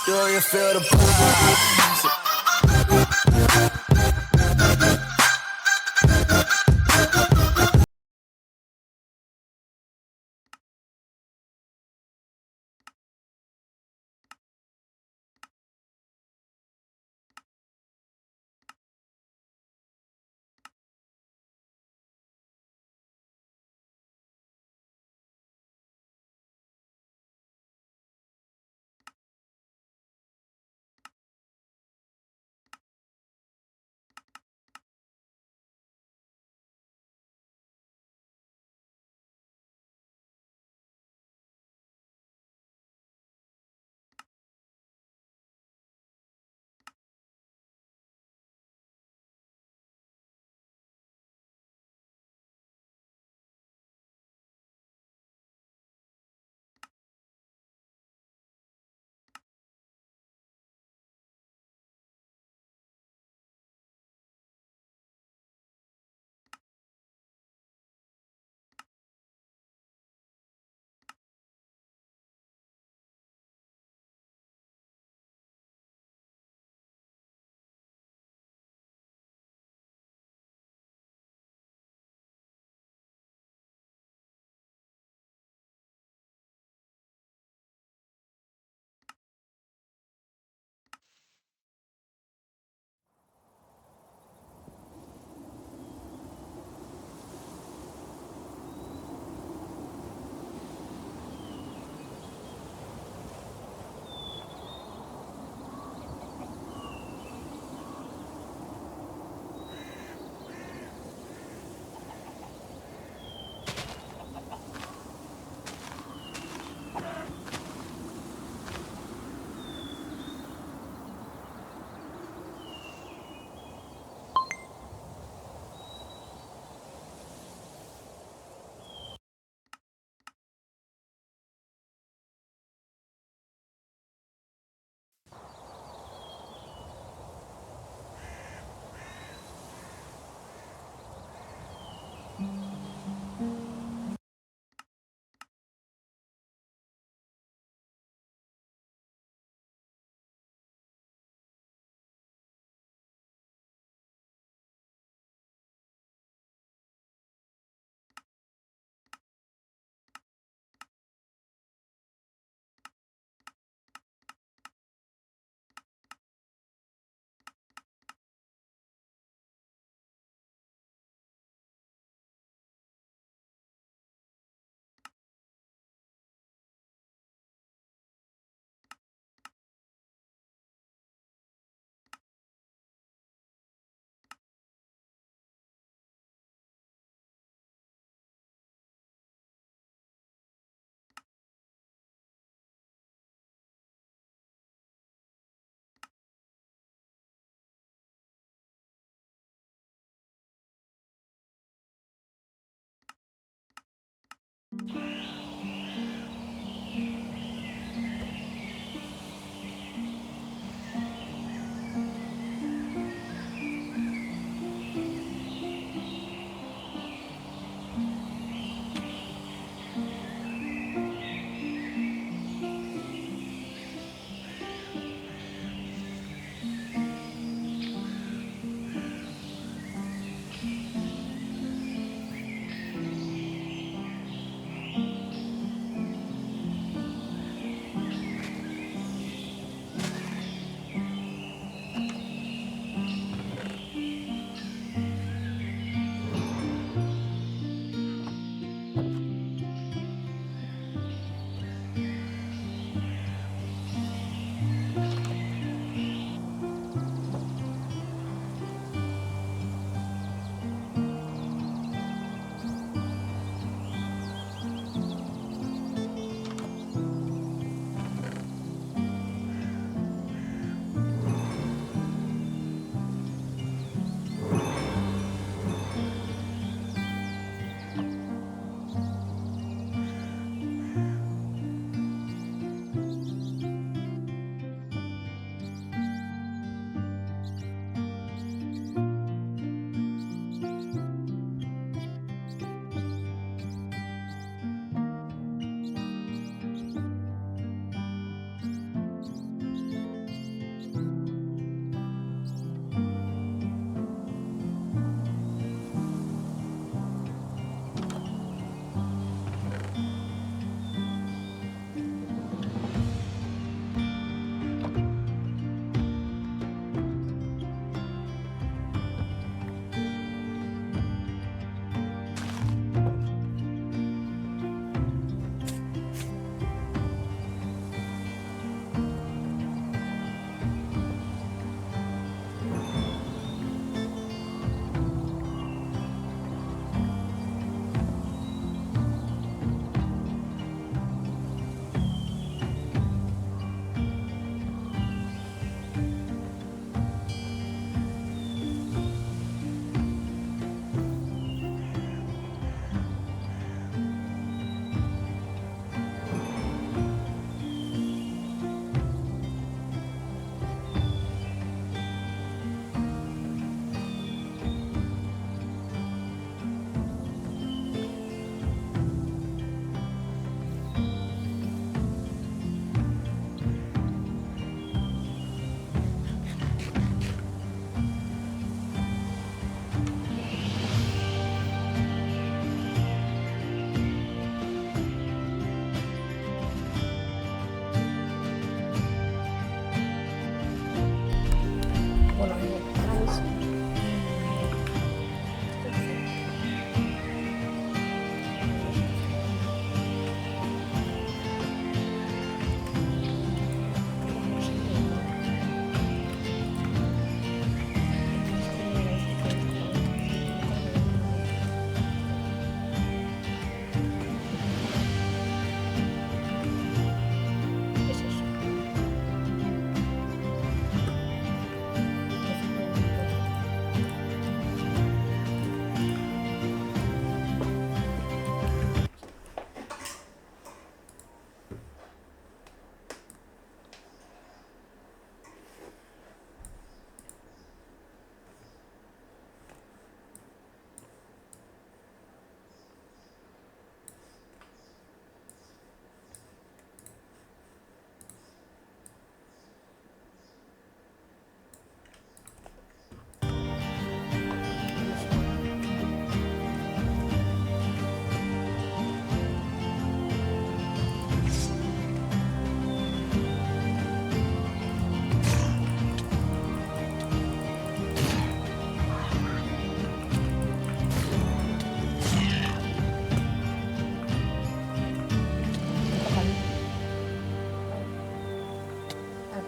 Do you feel the vibes?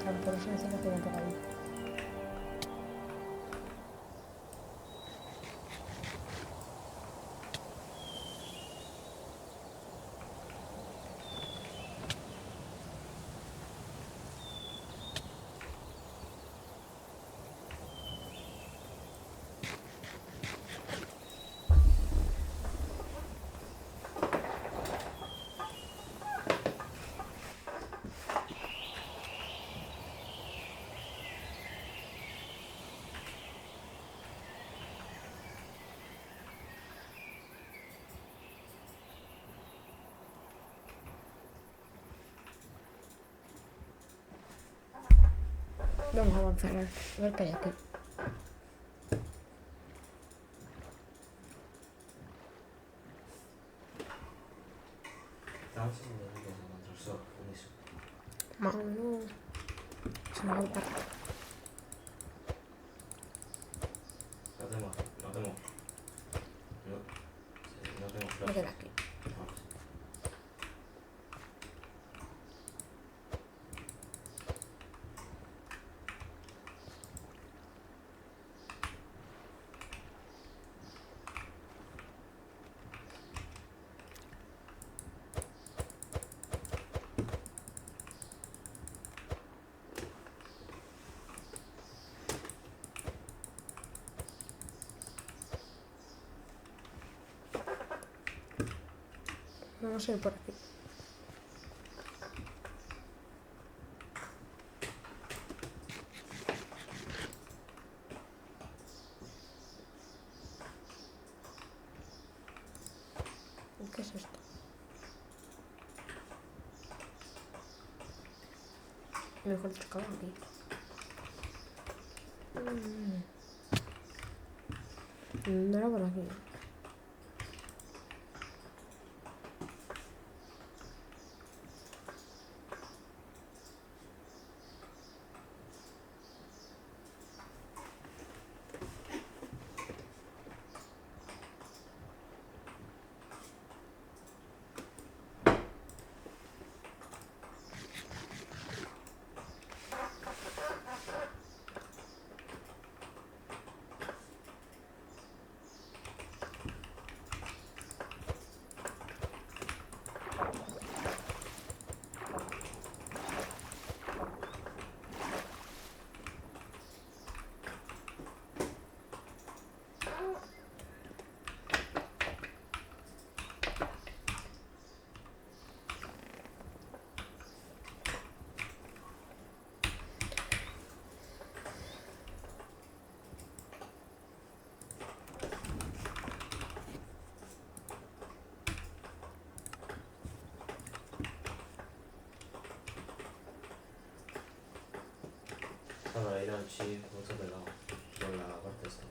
Claro, por eso necesito que vaya por ahí. Vamos a avanzar, a ver qué hay aquí. Estamos en el vídeo de Microsoft, con eso. Más o menos se me va a parar. No tenemos. No tenemos Me flash. queda aquí. Vamos a ir por aquí. ¿Qué es esto? Mejor te acabo aquí. No era por aquí. Para ir al chip, justo de lado. Por la parte esta.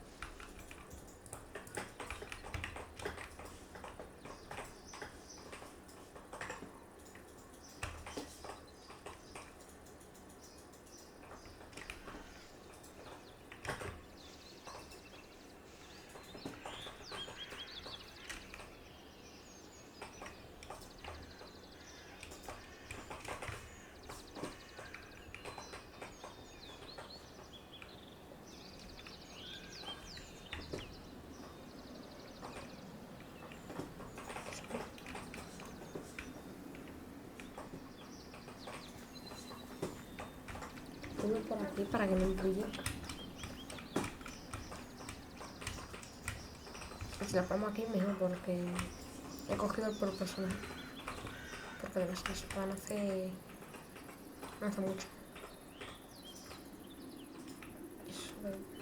Uno por aquí para que no brille. Si la pongo aquí mejor porque he cogido el por personaje. Porque de las que se puedan hacer no hace mucho. Eso de...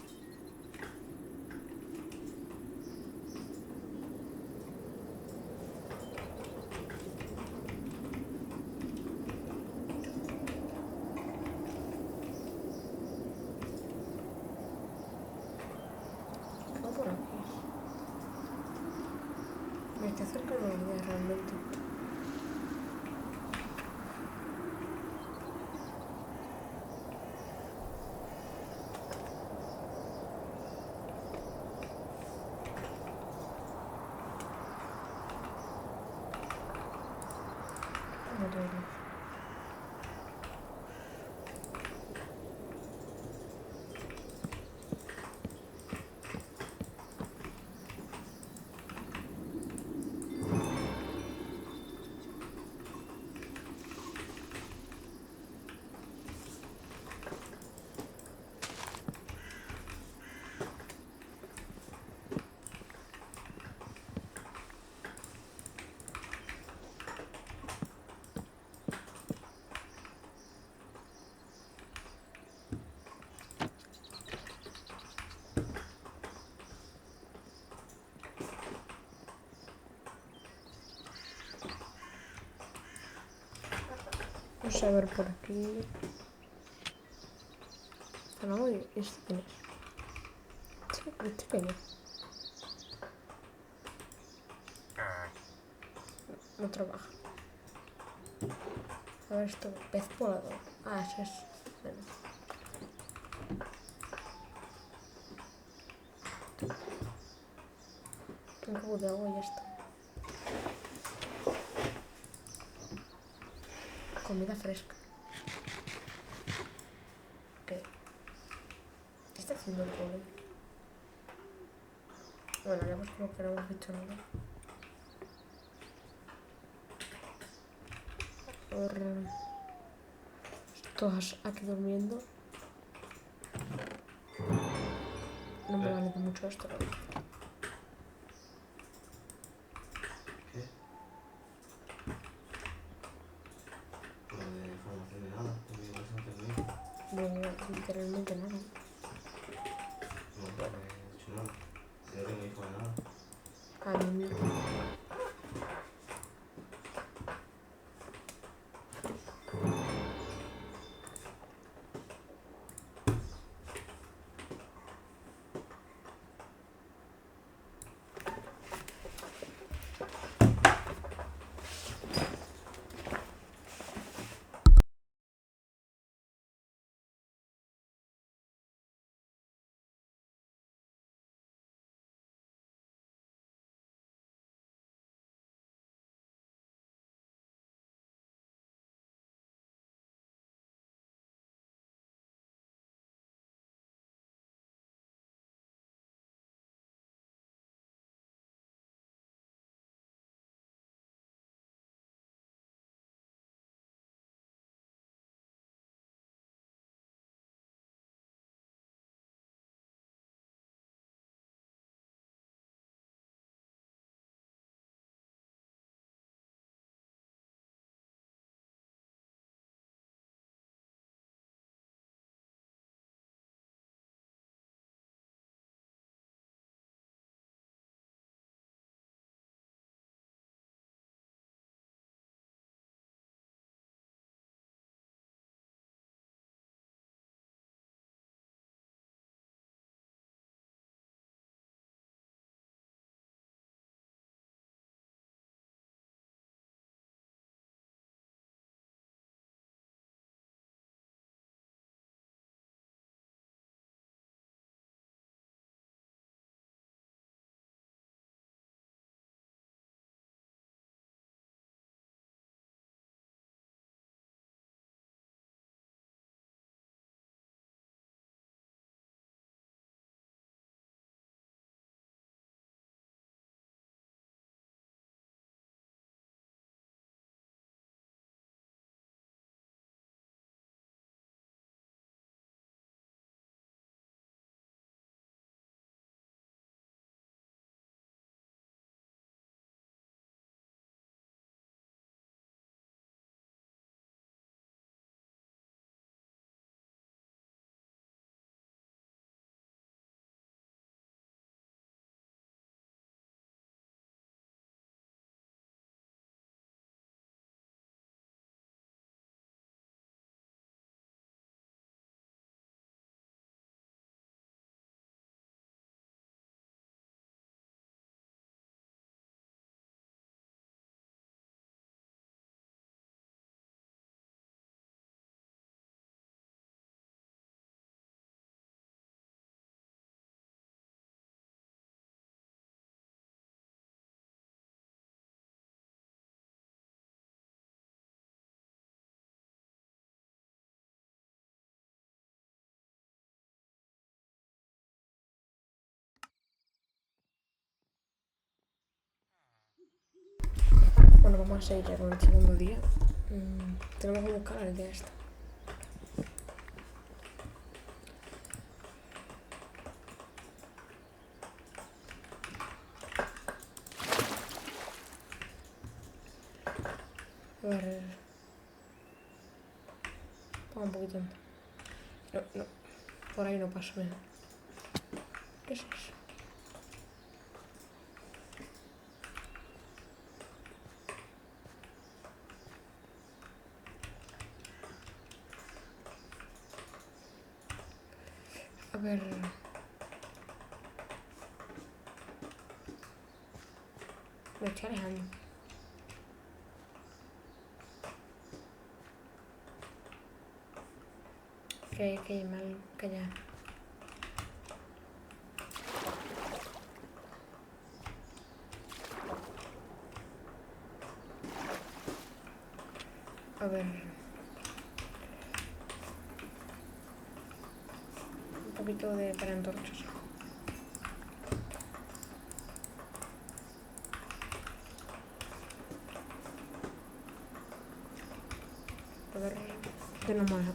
¿Qué por aquí? Me estoy acercando a la idea realmente. Vamos a ver por aquí. No, ¿y este quién es? Sí, este quién es. No trabaja. A ver esto, pez volador. Ah, ese es. Bueno. Un cubo de agua y ya está. Comida fresca. ¿Qué? ¿Qué está haciendo el pobre? Bueno, ya pues como que no hemos dicho nada. Por... Todas aquí durmiendo. No me vale de mucho esto, ¿no? ¿Qué? No de información de nada, no me digas antes de mí. No, literalmente nada. No, no he dicho nada. Si no me dijo de nada. A mí bueno, vamos a seguir ya con el segundo día. Tenemos que buscar el día este. A ver. Ponga un poquito. No, no. Por ahí no paso, mira. ¿Qué es eso? A ver... Me estoy alejando. Que mal, que ya. A ver. Un poquito de para antorchas. A ver, que no mola.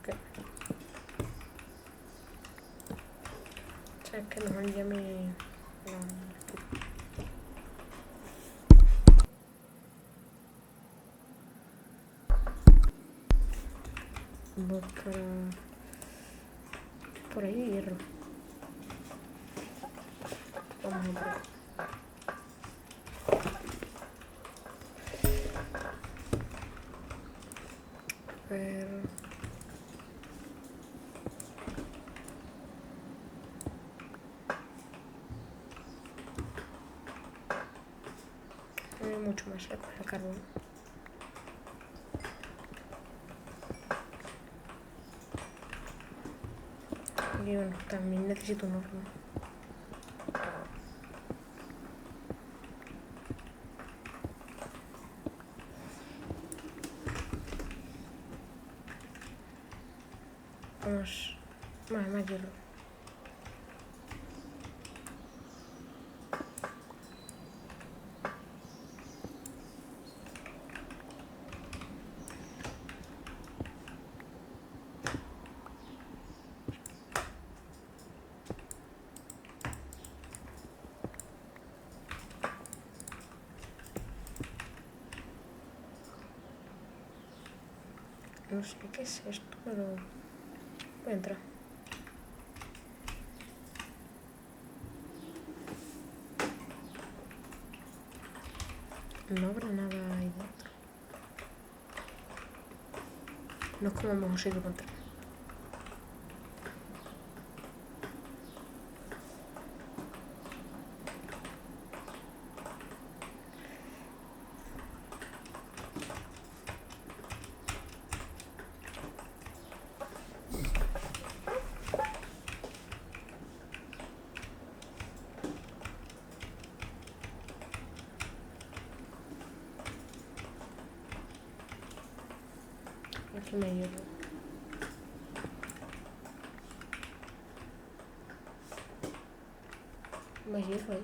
¿Qué? ¿Sabes qué? Mejor ya me... No. Voy por ahí hierro. Vamos a por ahí. Pero... no hay mucho más con el carbón. Y bueno, también necesito un horno. Vamos, más hierro. No sé qué es esto, pero voy a entrar. No habrá nada ahí dentro. No es como hemos ido contra. Aquí me hierro. Más hierro ahí.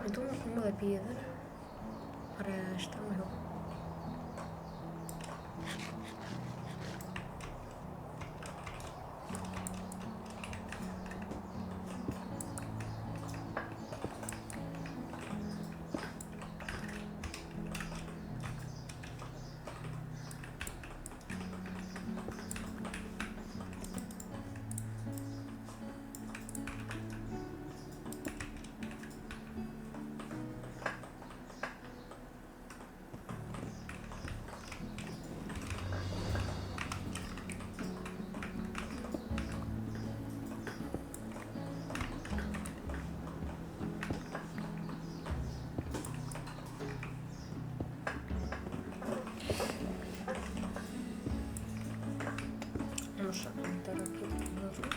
Me tomo uno de piedra para estar mejor. Vamos a contar aquí el horno.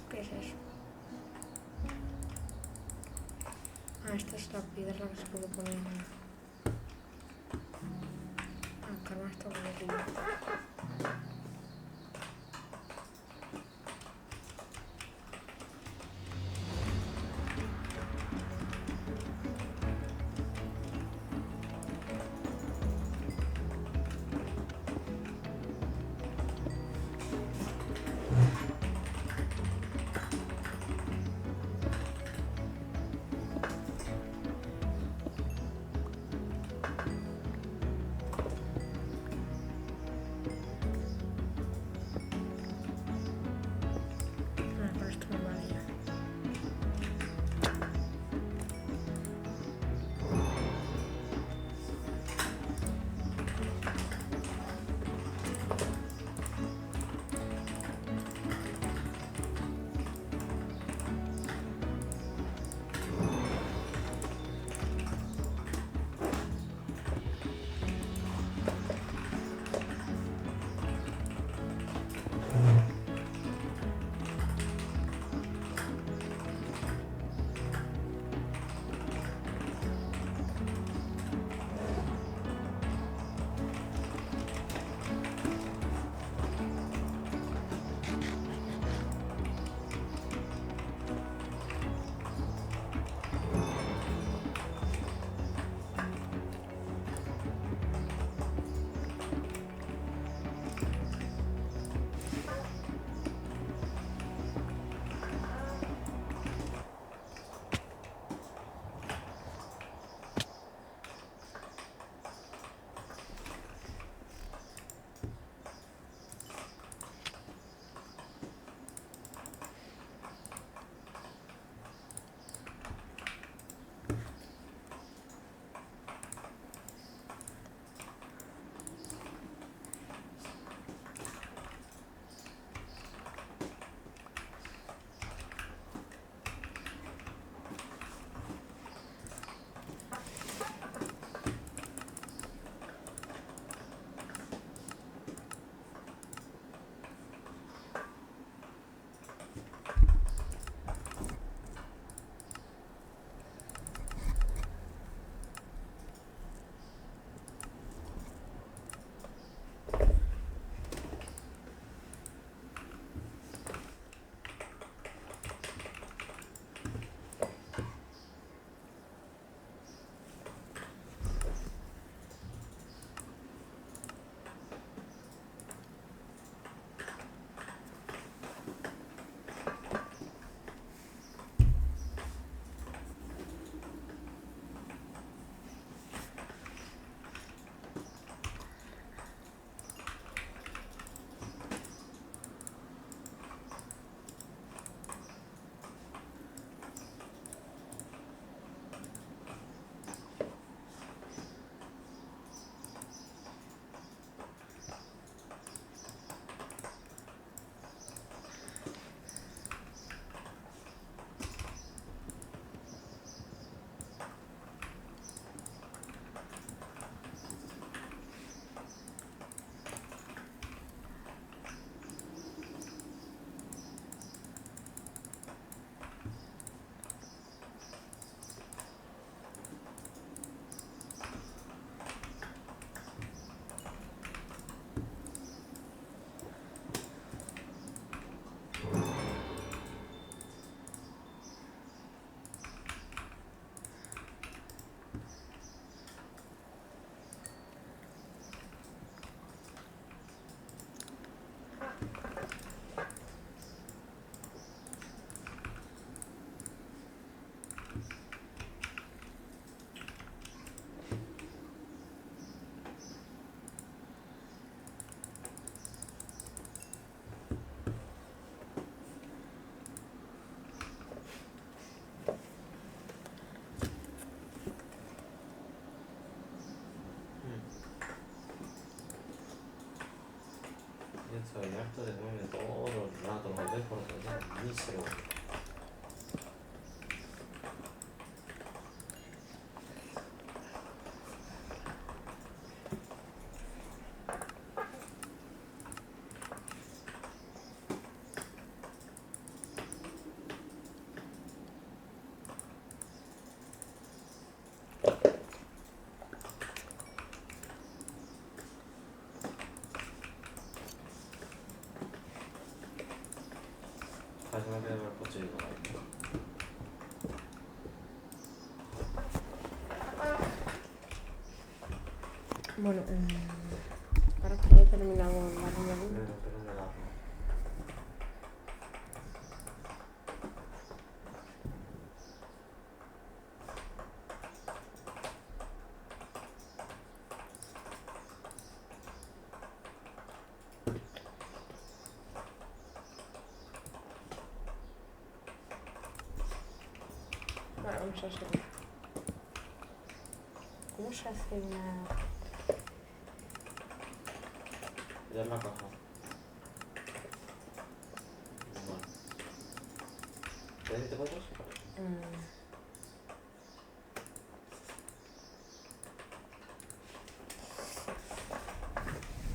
¿Qué es eso? esta es la piedra que se puede poner. Ah, carmen está por aquí. Ah, con esto me vale ya. Soy harto de comerme todos los ratos los dejo porque ya ni se lo. se me queda el coche y todo ahí. Bueno, ahora que ya he terminado la reunión, Pero me da. vale, vamos a hacer. ¿Cómo se hace una...? Ya es la caja. Vale. ¿Te fotos?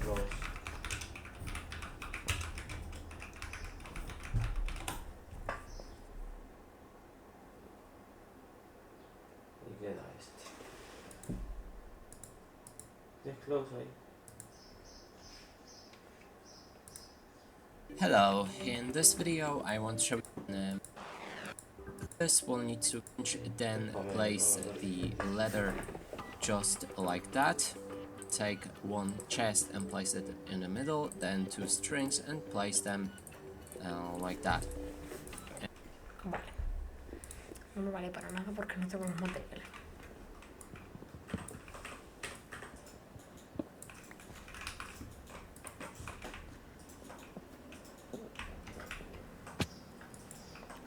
Dos. Y queda este. ¿Tienes close ahí? Hello, in this video I want to show you this will need to then place the leather just like that. Take one chest and place it in the middle, then two strings and place them like that. Vale. No me vale para nada porque no tengo los materiales.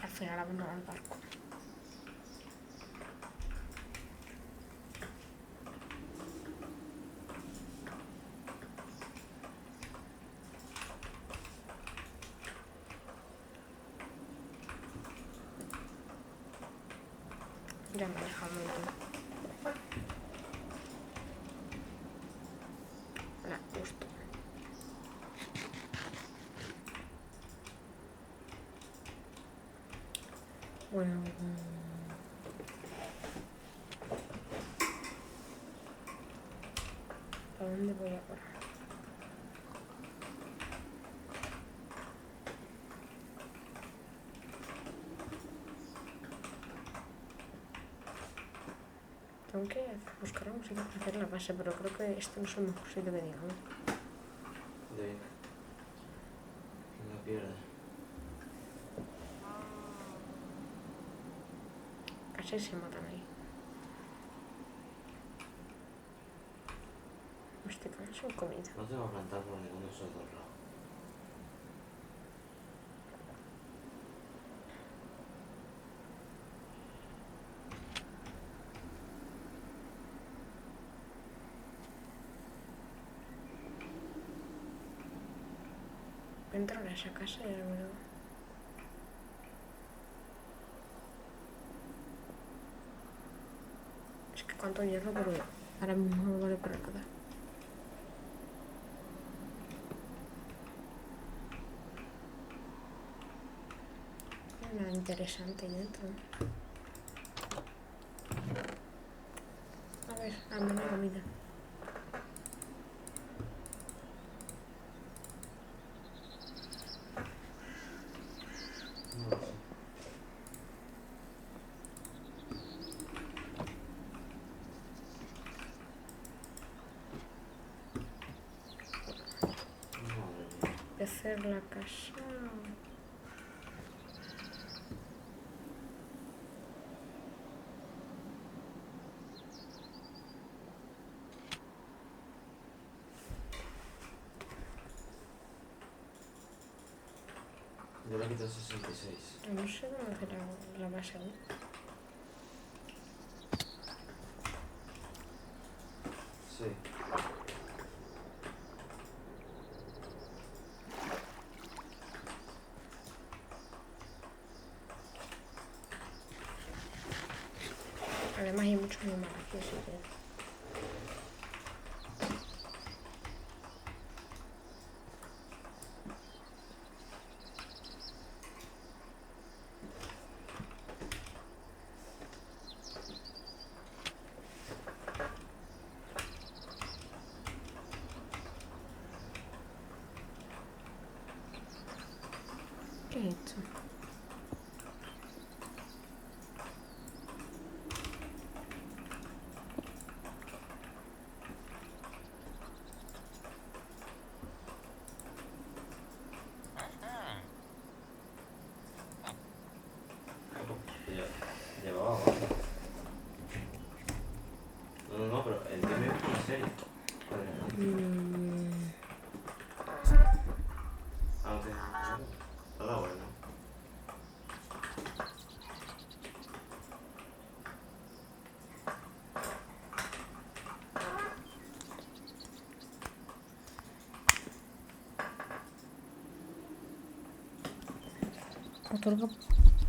Al final abandono el barco. Ya me he dejado un montón. Hola, justo. Bueno, ¿a dónde voy a parar? Tengo que buscar un sitio para hacer la base, pero creo que este no es el mejor sitio que digamos. De ahí. No pierde. Casi se matan ahí. Me estoy quedando sin comida. No tengo que plantar por ninguno de esos dos lados. Voy a entrar a esa casa y ahora me lo... Es que cuánto hierro, pero ahora mismo no vale para nada. No hay nada interesante ahí dentro. A ver, al menos comida. No lo sé. Madre mía. Voy a hacer la casa... Yo le quito 66. No sé dónde hacer la base aún. Sí. Además hay muchos animales aquí, así que... ¿Qué he hecho?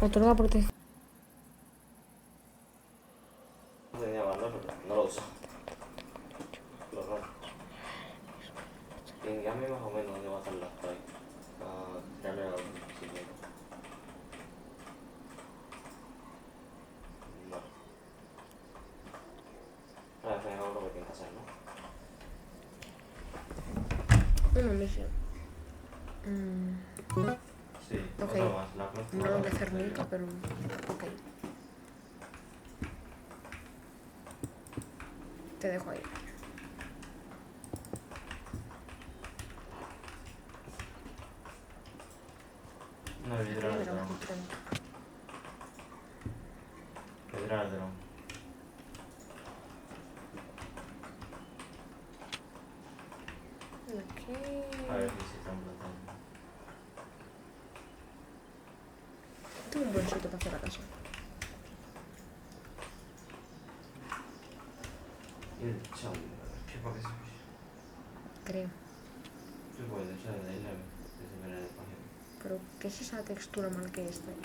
Otorga protección. No tenía valor, pero no lo uso. Lo raro. Pingueame más o menos dónde va a estar la spray. Crearle la siguiente. Vale. Al final lo que tiene que hacer, ¿no? Una misión. Sí, Ok. otra más. La próxima. No lo voy a hacer nunca, pero. Ok. Te dejo ahí. Una vidriera del dron. Vidriera del dron. Ok. A ver si se están plantando. Tengo un buen sitio para hacer la casa. Il ciao, che poche si Creo. tu puoi lasciare dai leve, se vedere le pagine. Pero, ¿qué es esa textura mal que está ahí?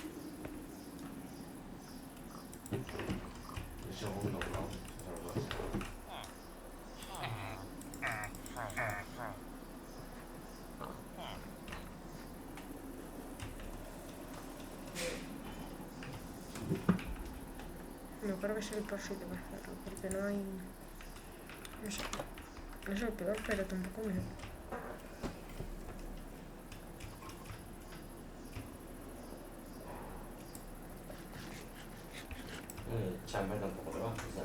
Il segundo, no? No creo que es el peor sitio para hacerlo, porque no hay. No sé. No es el peor, pero tampoco me. Il chamber tampoco le va, o sea,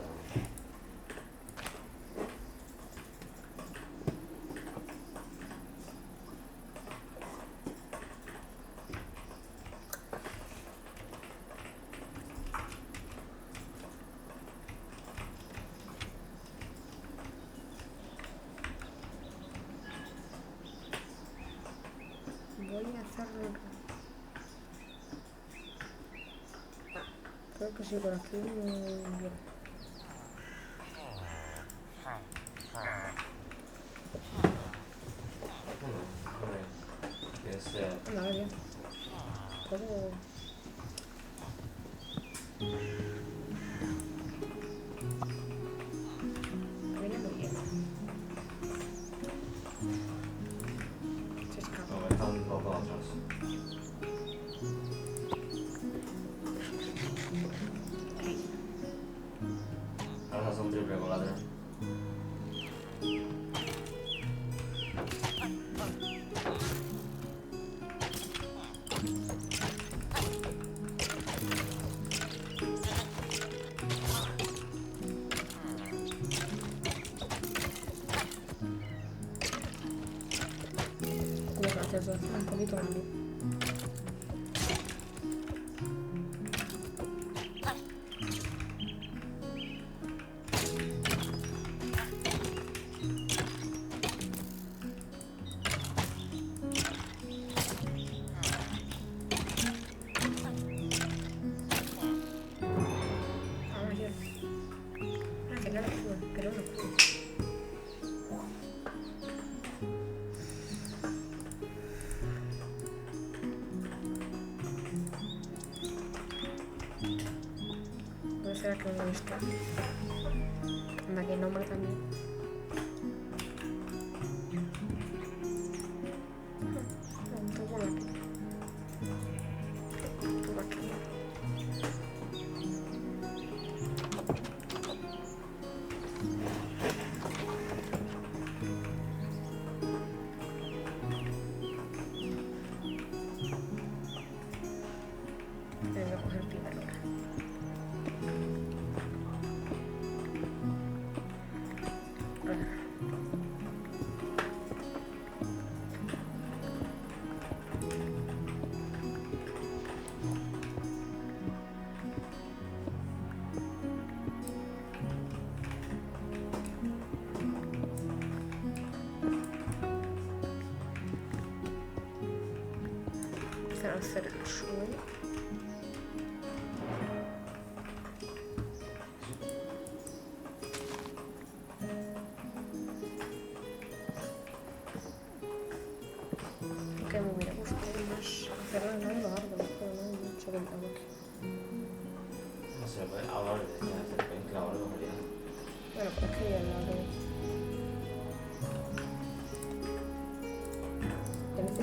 Voy a hacerlo. Creo que sí, por aquí no. che sia Anda, a ver, ya. Puedo. Viene muy bien. Se escapa. no, está un poco atrás. Ahora hace un triple con la dron. Como que haces un poquito grande. Ahora yo. Ah, que no lo subo, pero no lo subo. No será que no he visto. Anda, que nombre también. Tú por aquí. Por aquí. Voy a coger primero. Empezar a hacer el suelo. Que me hubiera gustado más hacerlo en algo largo, pero no.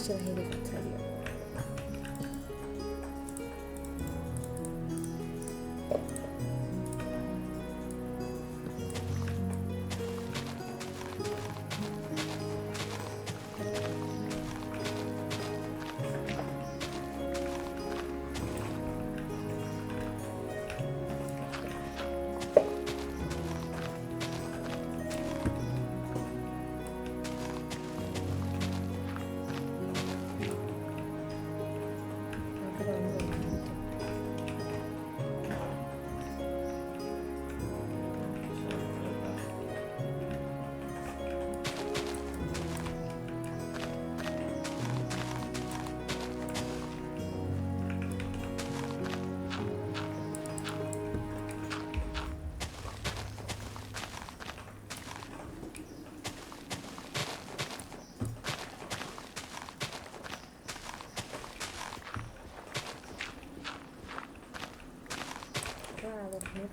se las de Australia. A dormir.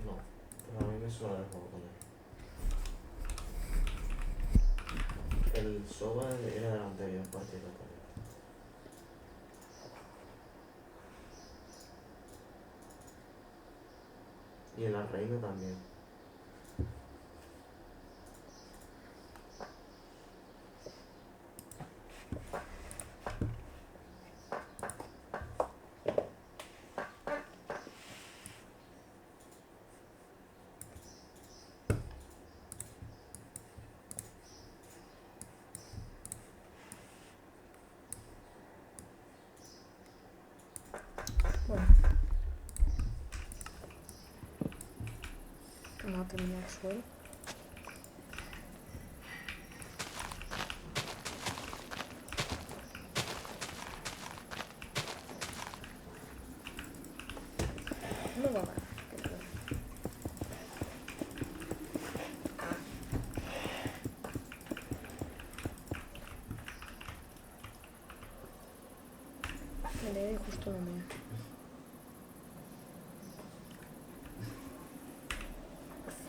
No, pero a mí me suena el juego con él. El Soba era del anterior partido también. Y en la reina también. Bueno. Vamos a terminar el suelo. No va a ganar. Me le doy justo lo mío.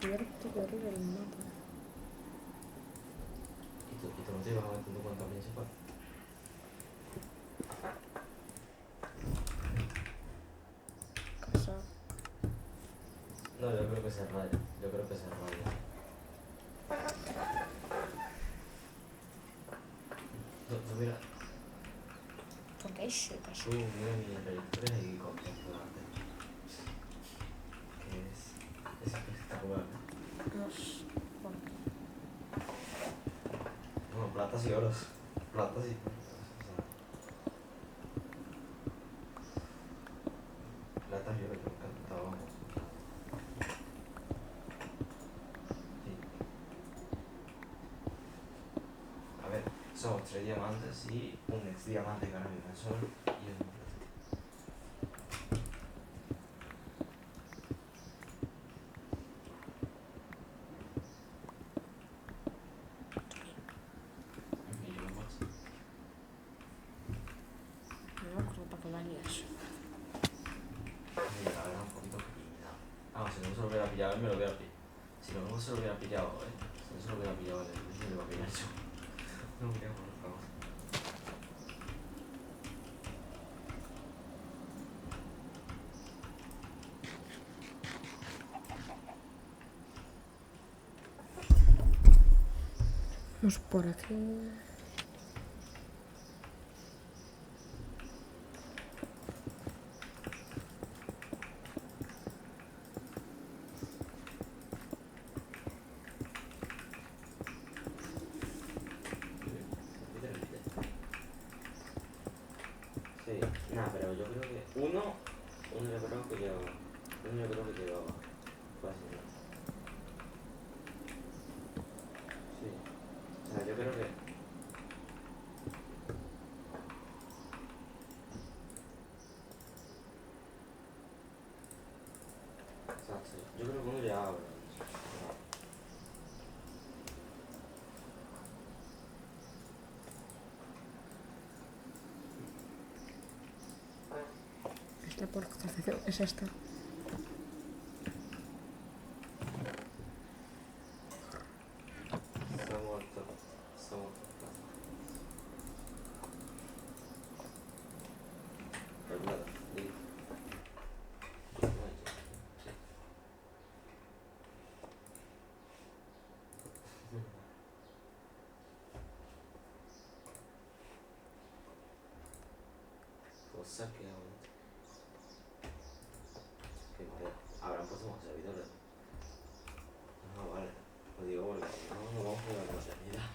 Cierto que horrible el mapa. ¿Y tú no te ibas a meter tu cuenta principal? Casa. No, yo creo que se raya. Yo creo que se raya. Tú mira, Porque hay secas. tú mira mi trayectoria y contemplate. Que es espectacular. Nos... Bueno, Bueno, platas y oros. Platas y oros. Platas y oros, me encantaba. Vamos. Sí. A ver, son 3 diamantes y un ex diamante que ahora mismo es oro y un platino. Y yo no puedo. no, como para que vayas. Sí, la verdad, un poquito pillado. Ah, si no se lo hubiera pillado, él me lo hubiera pillado. Si no se lo hubiera pillado, si no se lo hubiera pillado, él me lo iba a pillar yo. No lo quería por favor. Vamos por aquí. Sí, nada, pero yo creo que uno yo creo que yo Yo creo que llegaba casi, ¿no? Sí. O sea, yo creo que... Exacto. Yo creo que uno llegaba, pero... Esta polarización es esta. Está muerto. Está muerto. Pero nada, sí. Cosa que aún... Qué madre. Habrán puesto más servidores. Ah, vale. Lo digo porque si no, no vamos a jugar con la eternidad.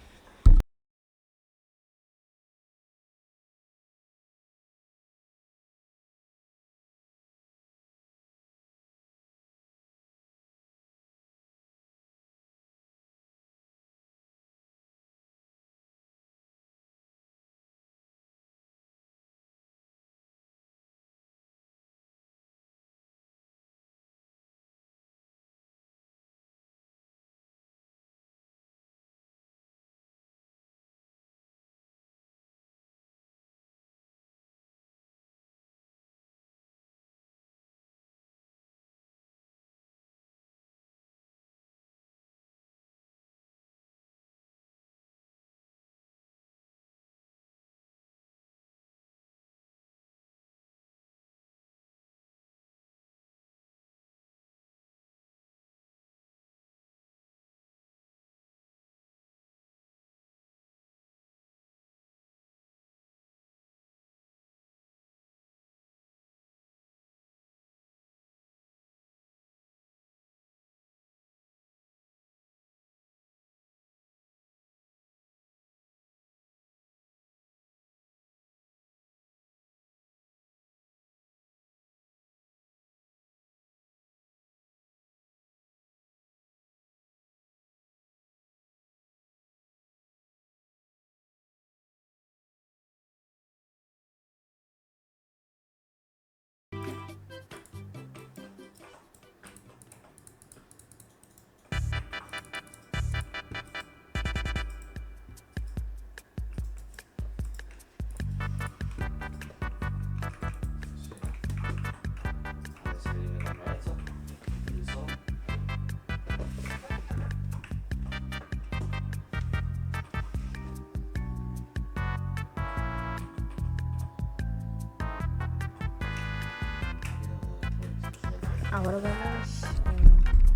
Ahora vemos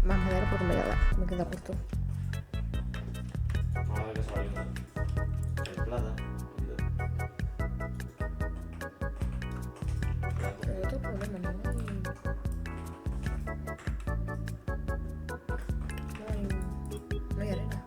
más madera porque me queda corto. Vamos a ver qué se va a ayudar. El plata. Pero hay otro problema, no hay arena.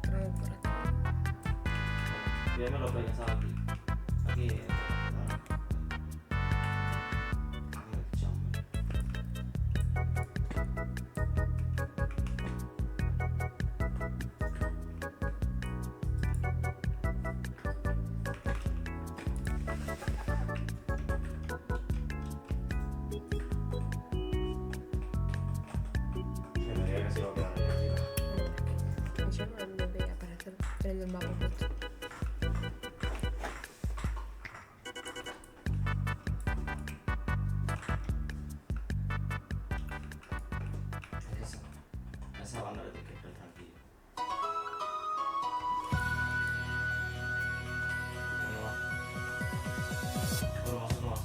Entramos por aquí. Ya me lo he pensado aquí. Aquí. Se me diría que se va a quedar ahí arriba. Eso no me veía aparecer teniendo el mapa puesto. Esa banda le tienes que estar tranquilo. Uno más. Uno más, uno más.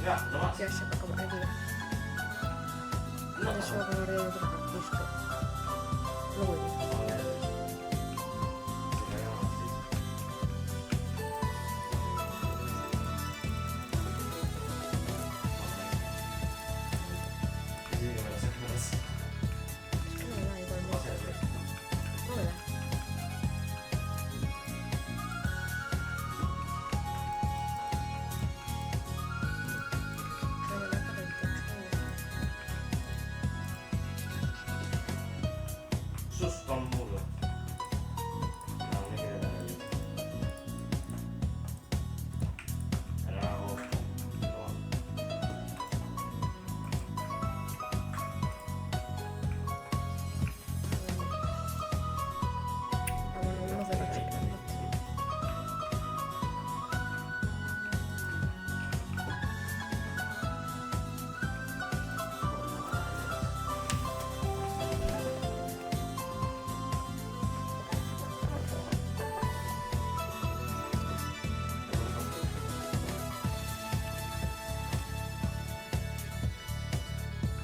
Ya, no más. Ya se va a acabar el día. No, Ya se va a acabar el otro disco. No voy bien. Es que no me da igual. No me da. No me da para el texto. Susto al mudo. No me quedé tan ahí. Era algo. Ah, bueno, menos de la chica.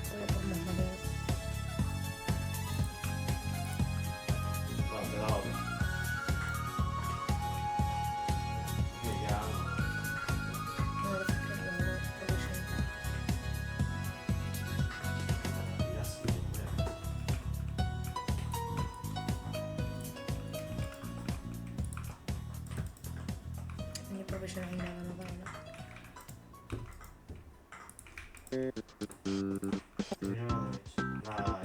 Voy a por más madera. Bueno, te da otra. Que ya no. No, la verdad es que no, porque sí. Ya sí, hombre. Ni profesional ni nada, nada, nada. Mira, nada,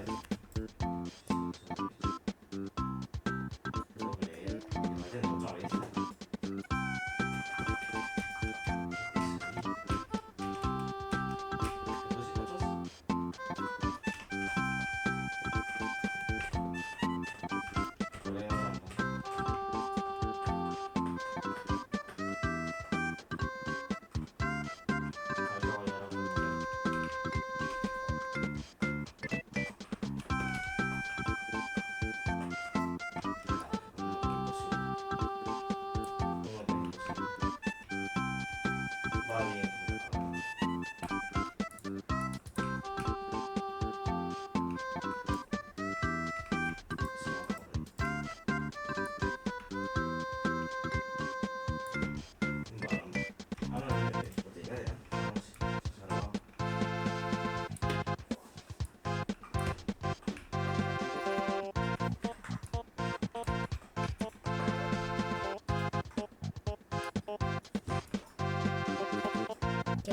lo que leí, que me entiendo otra vez. Va bien. Ya.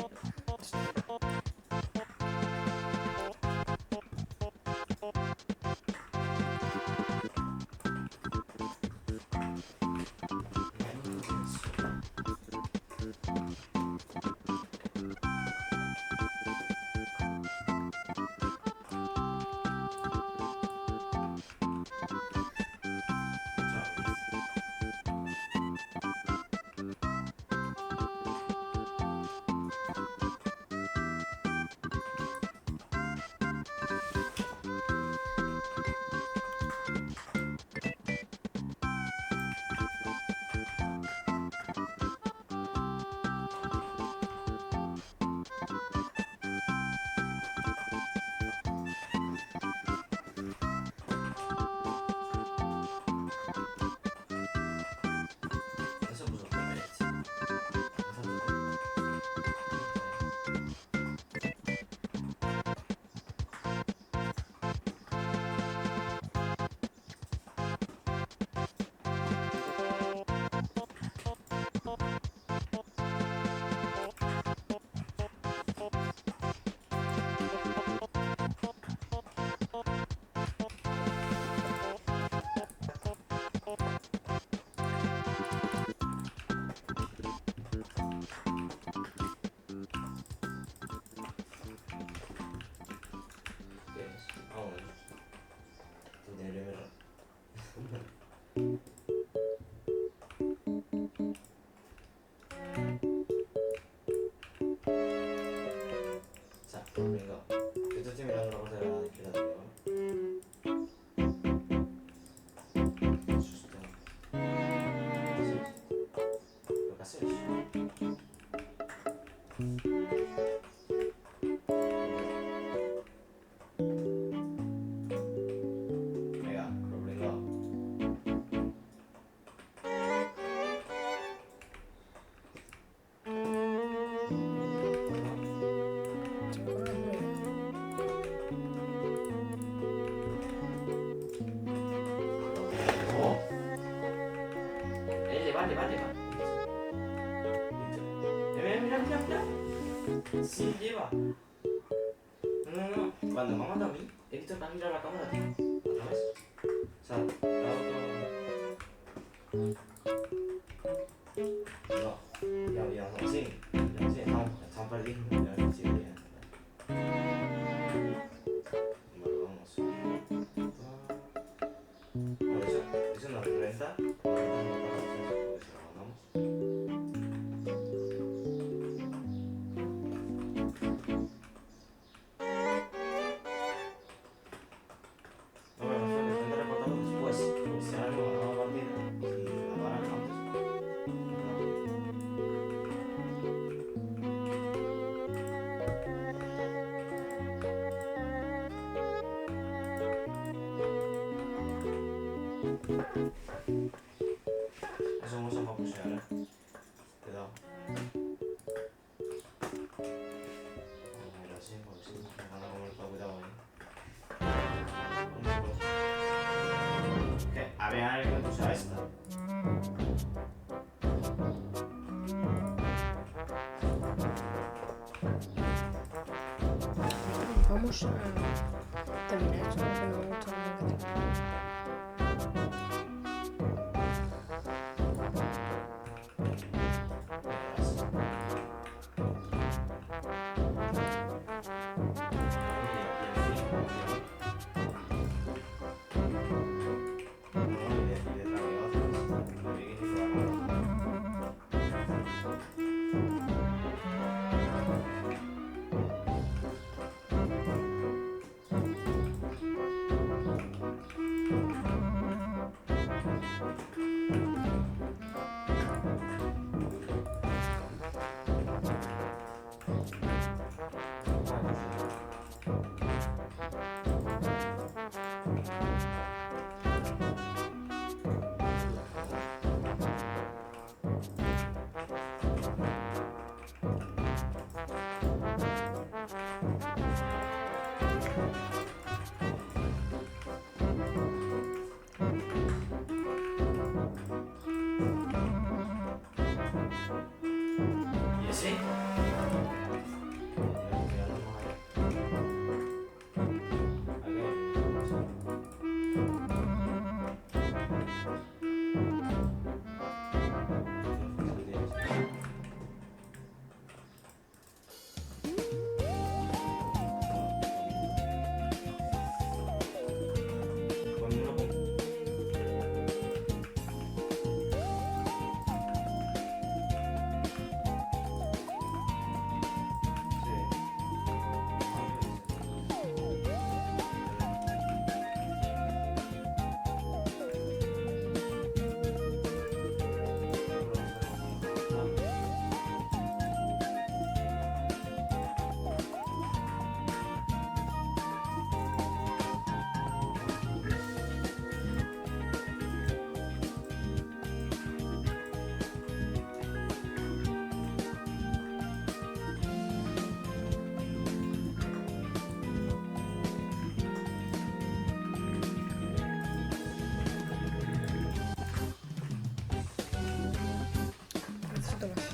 Venga, yo estoy mirando la parte de la izquierda de ¿vale? Sostén. Lo que haces. vale. Mira. Sí, lleva. No. Cuando me ha matado a mí, he visto que ha mirado la cámara, tío. ¿Otra vez? O sea, la otra... No. Ya no, sí. Estamos perdidos. Ya, sí, ya. Vale, vamos. Vale, eso nos renta. Porque si lo mandamos. No, pero no fue que estén reportado después. Porque si ahora no ganaba la partida, si ganaban antes. Eso vamos a pushear, Cuidado. Vamos a ir así, porque si no, me van a comer todo, cuidado ahí. ¿Qué? A ver, alguien que pusiera esta. Vamos a terminar esto porque no me gusta lo que tengo. ¿Y ese? Necesito más.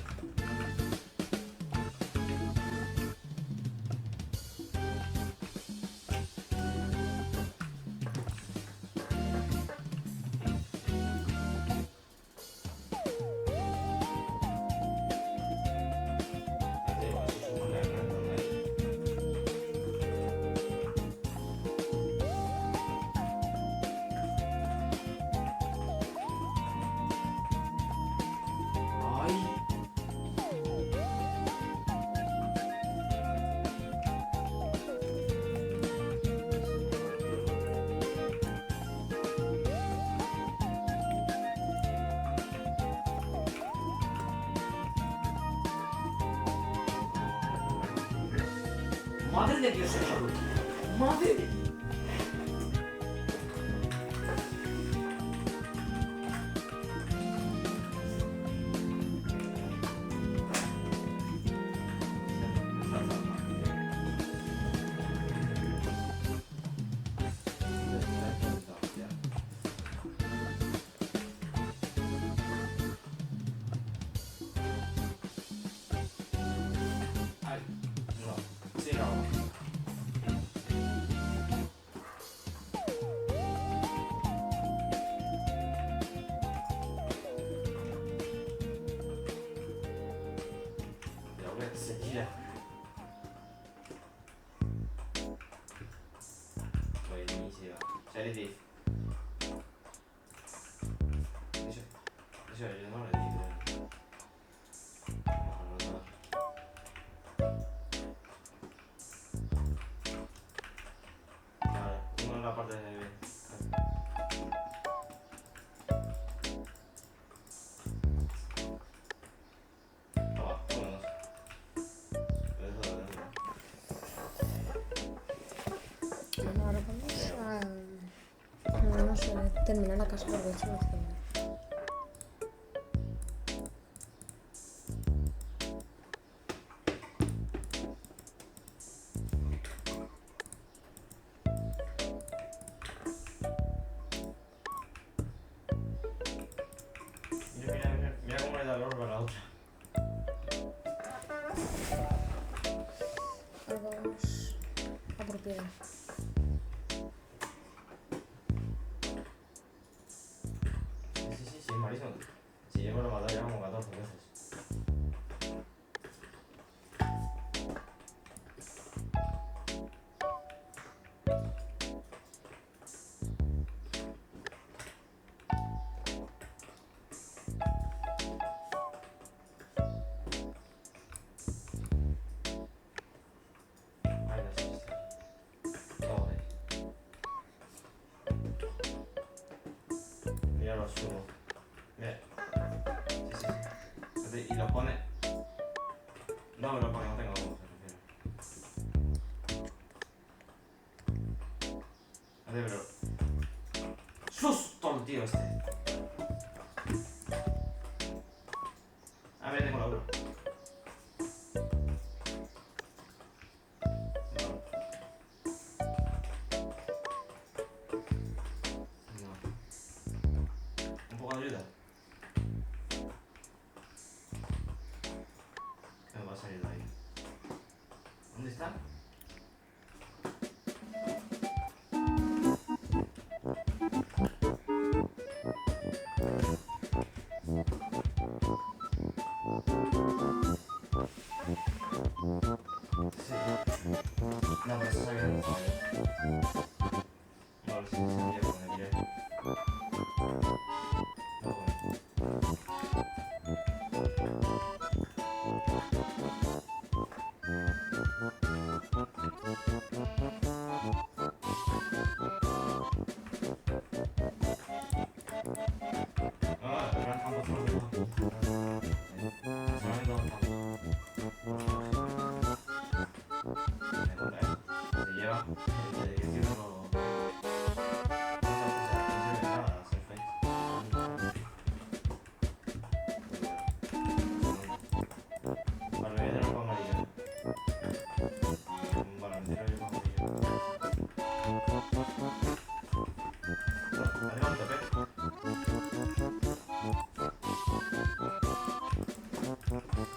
Ay. Madre de Dios, señor. Madre de... Sí, no. Ya ves, se gira. Buenísimo. Sheriff. Eso yo no le digo. Vale, uno en la parte de B. Toma, vámonos. Bueno, ahora vamos a... no sé, terminar la casa porque he hecho una cena. Mira cómo le da el orbe a la otra. Ahora vamos a por piedra. Sí, Marisol. Si llevo la matado ya como 14 veces. Ay, no sé. Joder. Mira los subo. Mira. Sí. Y los pone. No me lo pone, no tengo cómo se refiere. Pero. ¡Susto el tío este! A ver, tengo la 1. Un poco de ayuda. ¿Qué me va a salir de ahí? ¿Dónde está? Sí. No, pero se sabía. No, sí, se sabía cuando me tiré.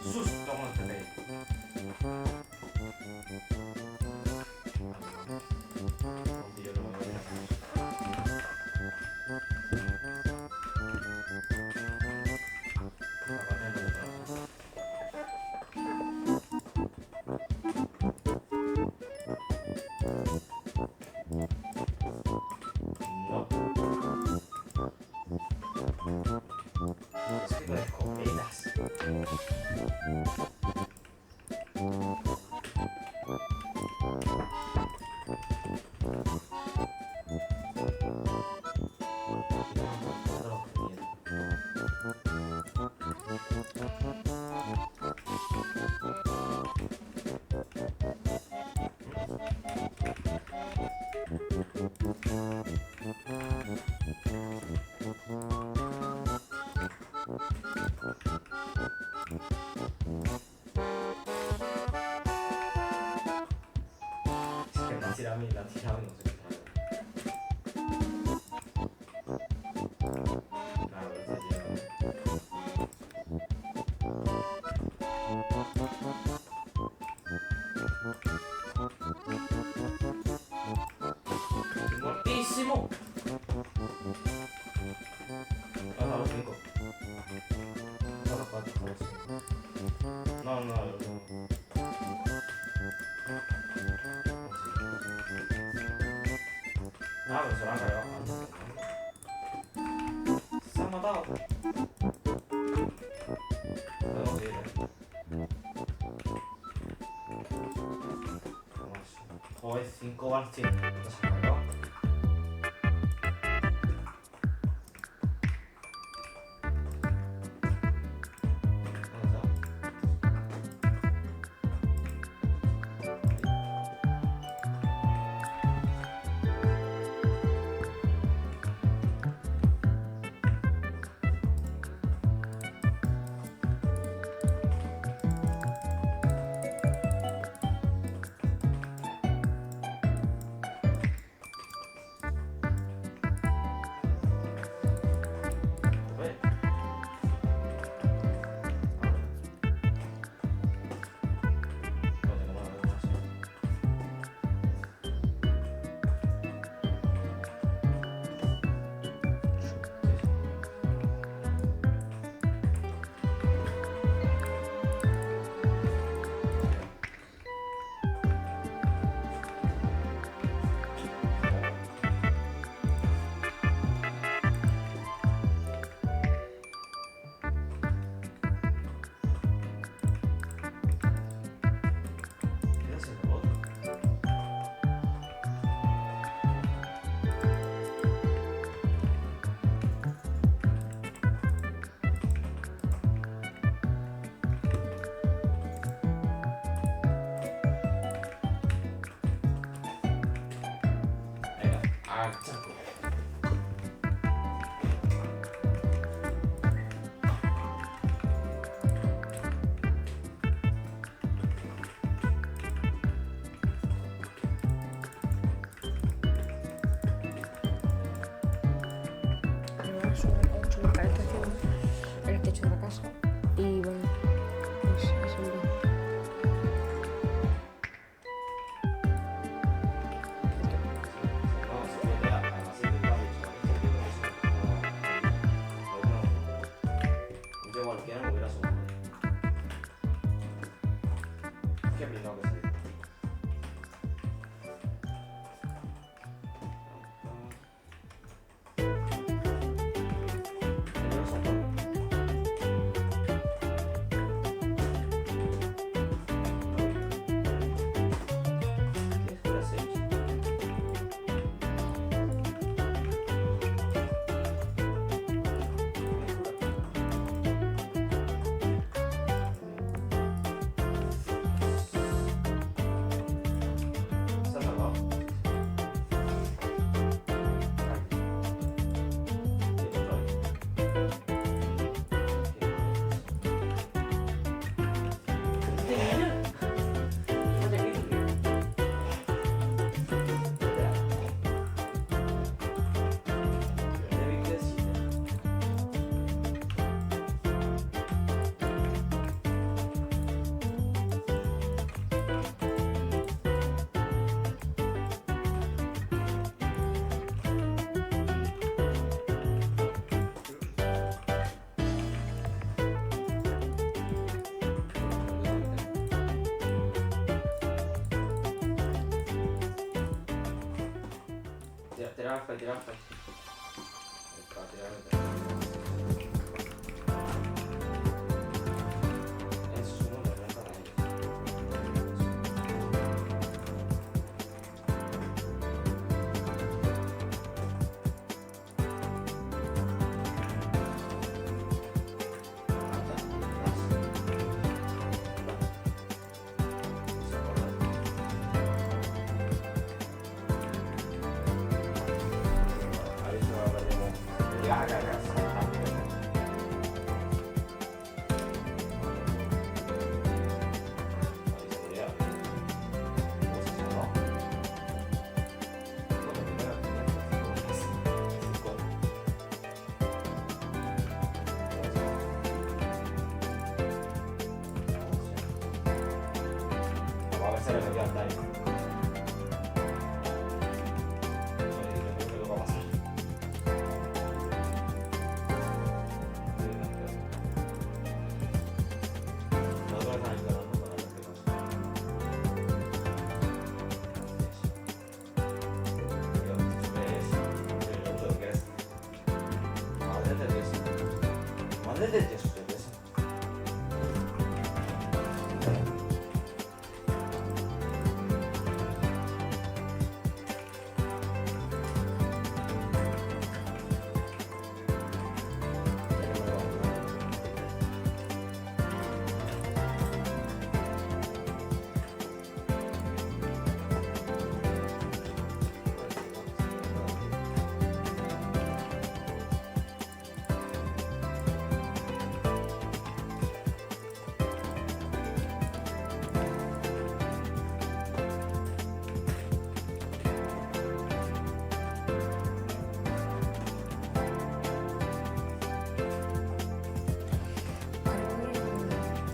Susto cuando te pegue. Yo lo voy No. Es que con escopetas. Es que la tirado y la tirado y no sé qué sabe. Claro, este tío. Ah, pero se lo han cargado antes. Se han matado. Podemos ir, Joder, 5 balas tiene. ¿No se han cargado? Chaco. Ahora sobre 8 me parece haciendo el techo de la casa. Y bueno, pues eso es bien. Cualquiera me hubiera sumado. Qué blindado que soy. Tirar alfa. Para tirar alfa. Eso es uno de los para ellos. Se le metió al time. ¿Dónde te tienes que eso?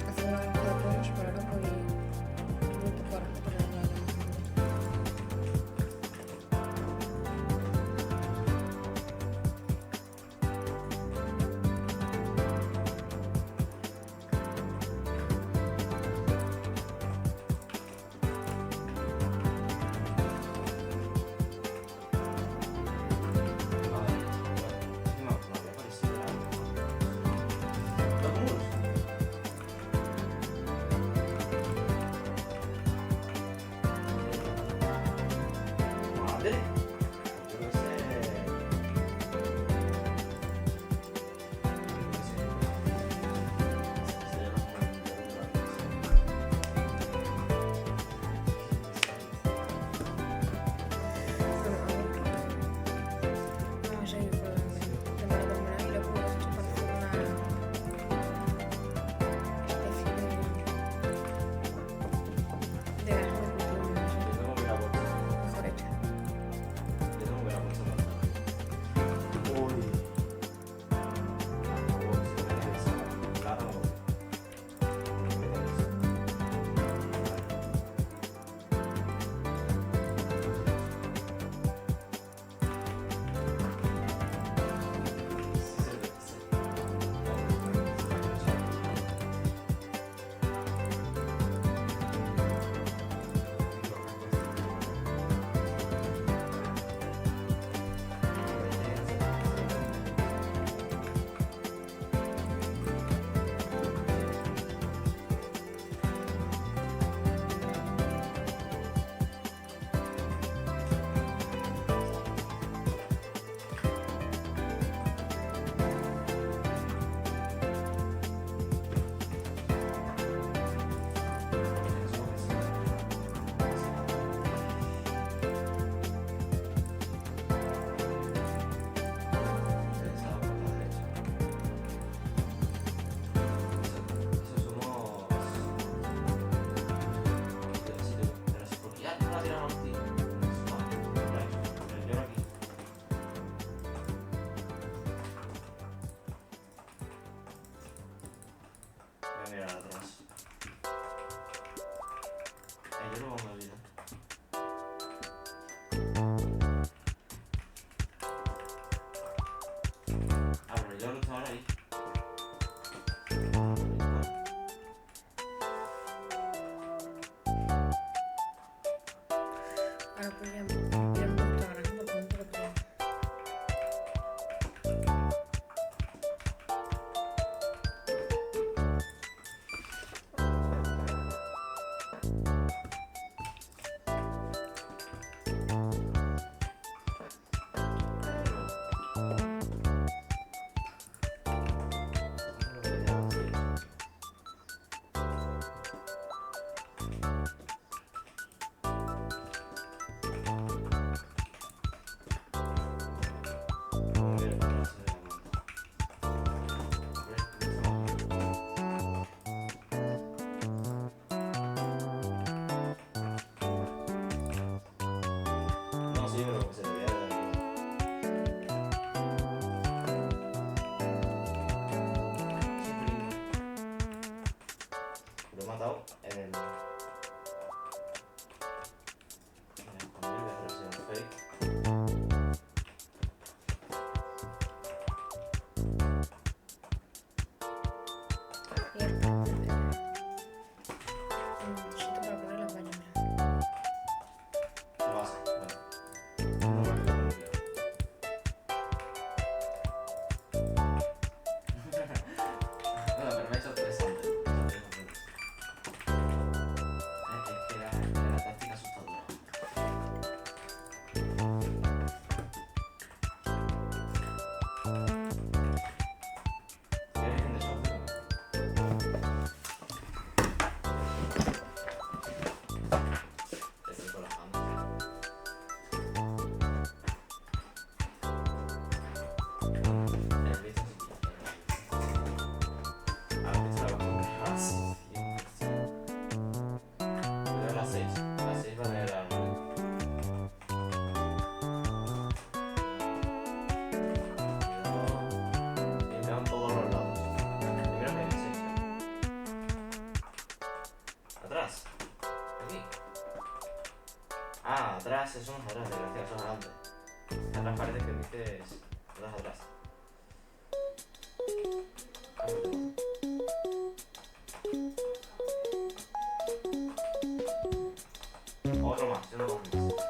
Hacer una lista de pruebas para ahora voy un poco ahora para la. Vamos a ir por el tema de la hormona y luego hemos hecho para hacer una especie de granja de cultivo mejor hecha. Mira atrás. Yo no me olvido. Ah, pero yo no estaba ahí. Ahora pues ya hemos puesto la granja porque un poco pequeña. No, sí, pero que se le vea de aquí. Lo he matado en el. Voy a hacer un fake. Y ya está. Un sitio para poner las bañeras. Lo hace, bueno. No me lo he olvidado. Atrás, eso no es atrás, desgraciado, eso es adelante. Atrás parece que dices. Atrás, atrás. Otro más, yo no cojo más.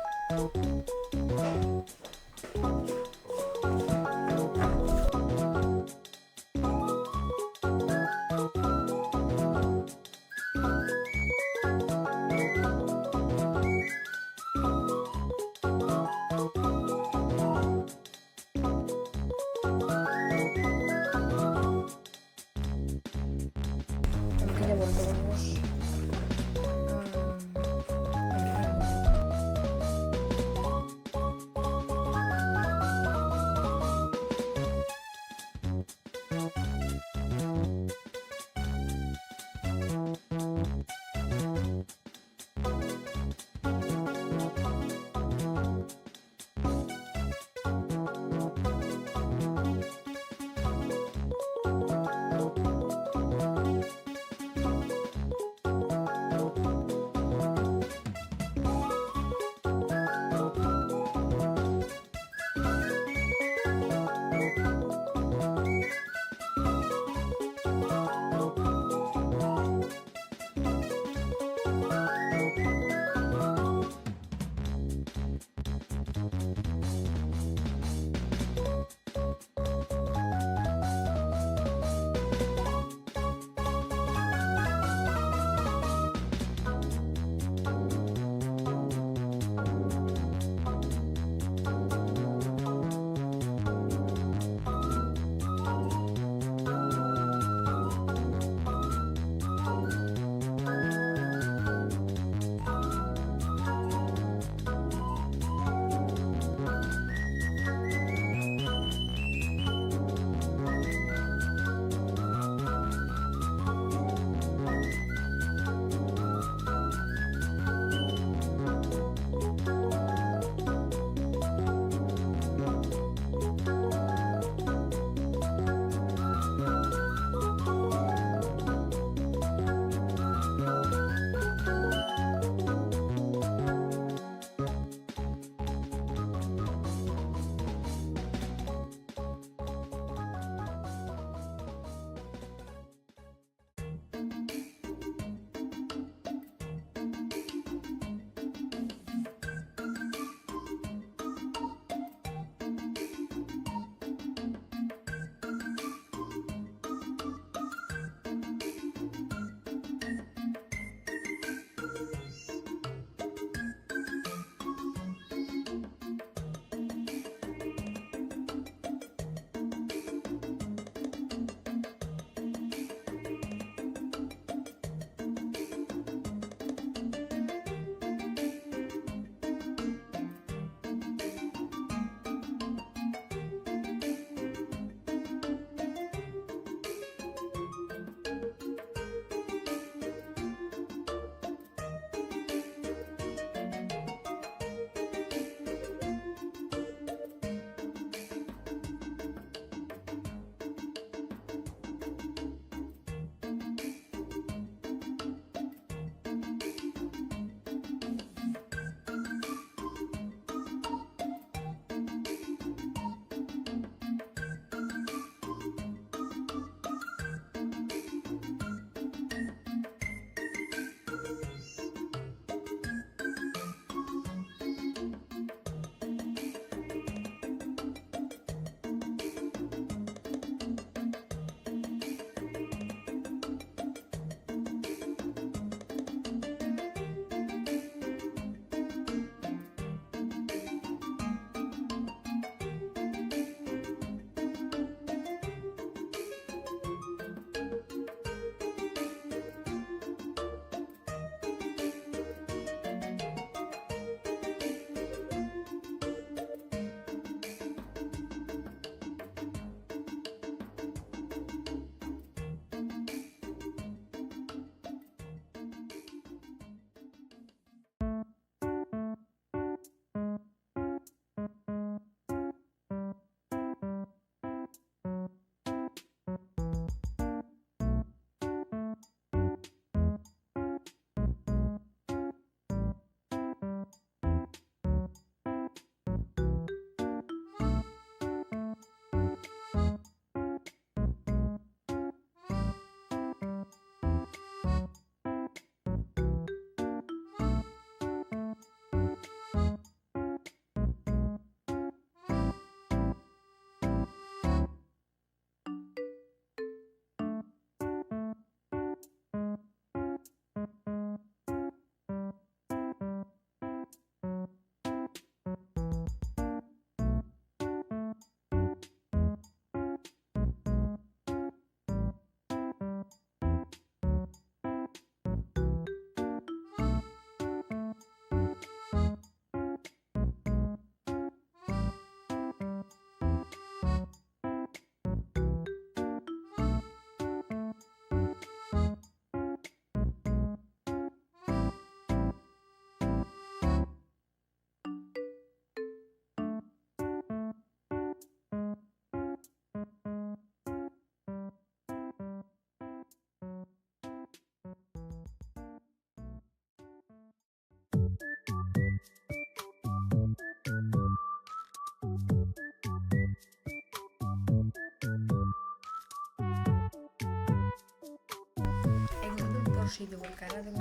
otro sitio, porque ahora tengo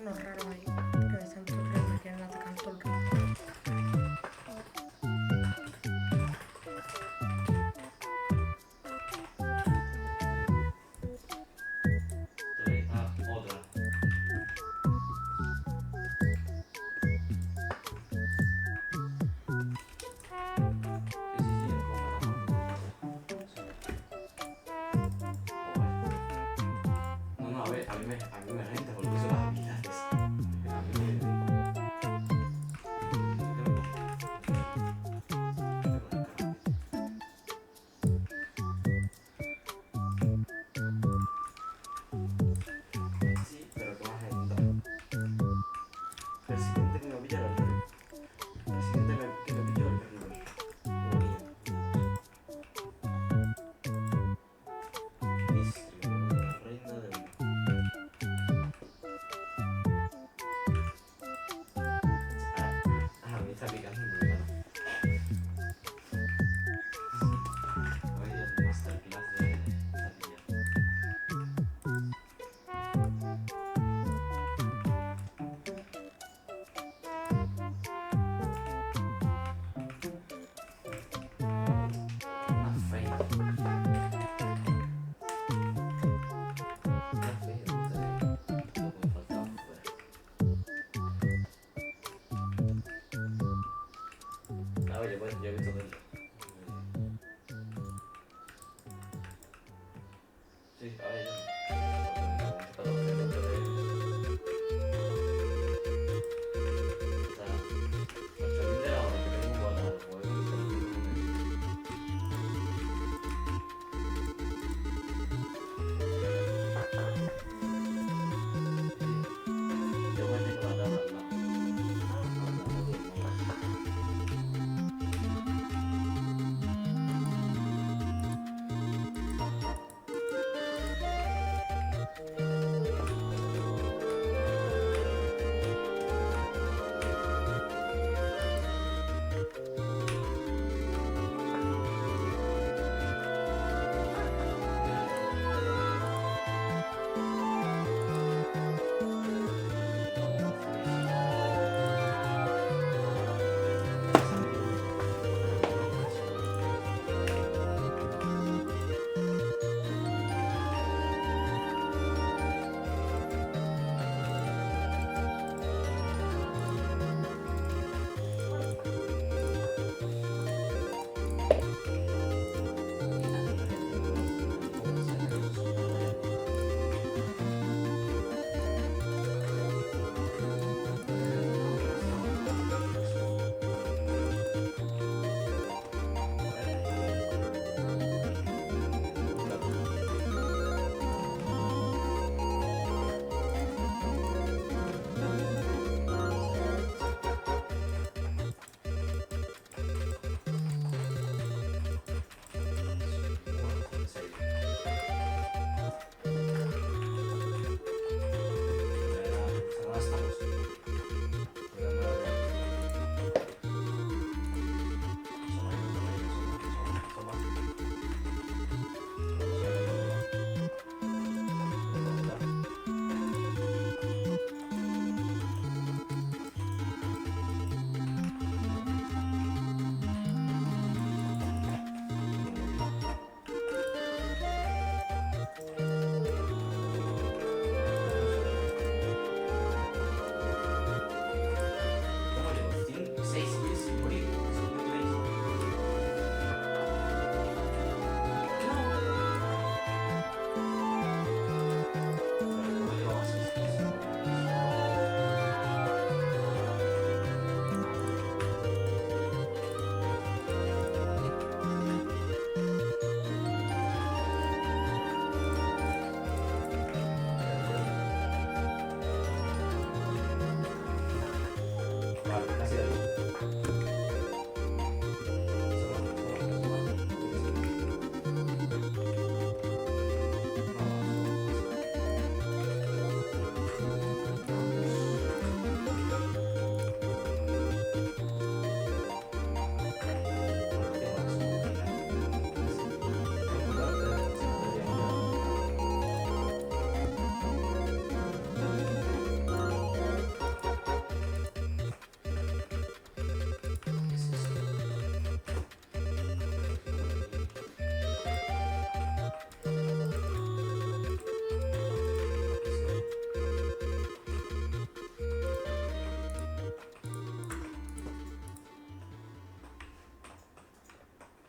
unos raros ahí que me están torreando, me quieren atacar todo el rato. Otra. No, no, a ver, a mí me renta porque son las habilidades. A mí sí, pero ¿qué más renta? El siguiente que me pilla el River. El siguiente que me pilló el River. Distribuidor, reina del me está picando muy mal. Hoy el masterclass de Zapilla. Una feina. Una feina, lo que me faltaba fuera. A ver, yo he visto que... Sí, a ver,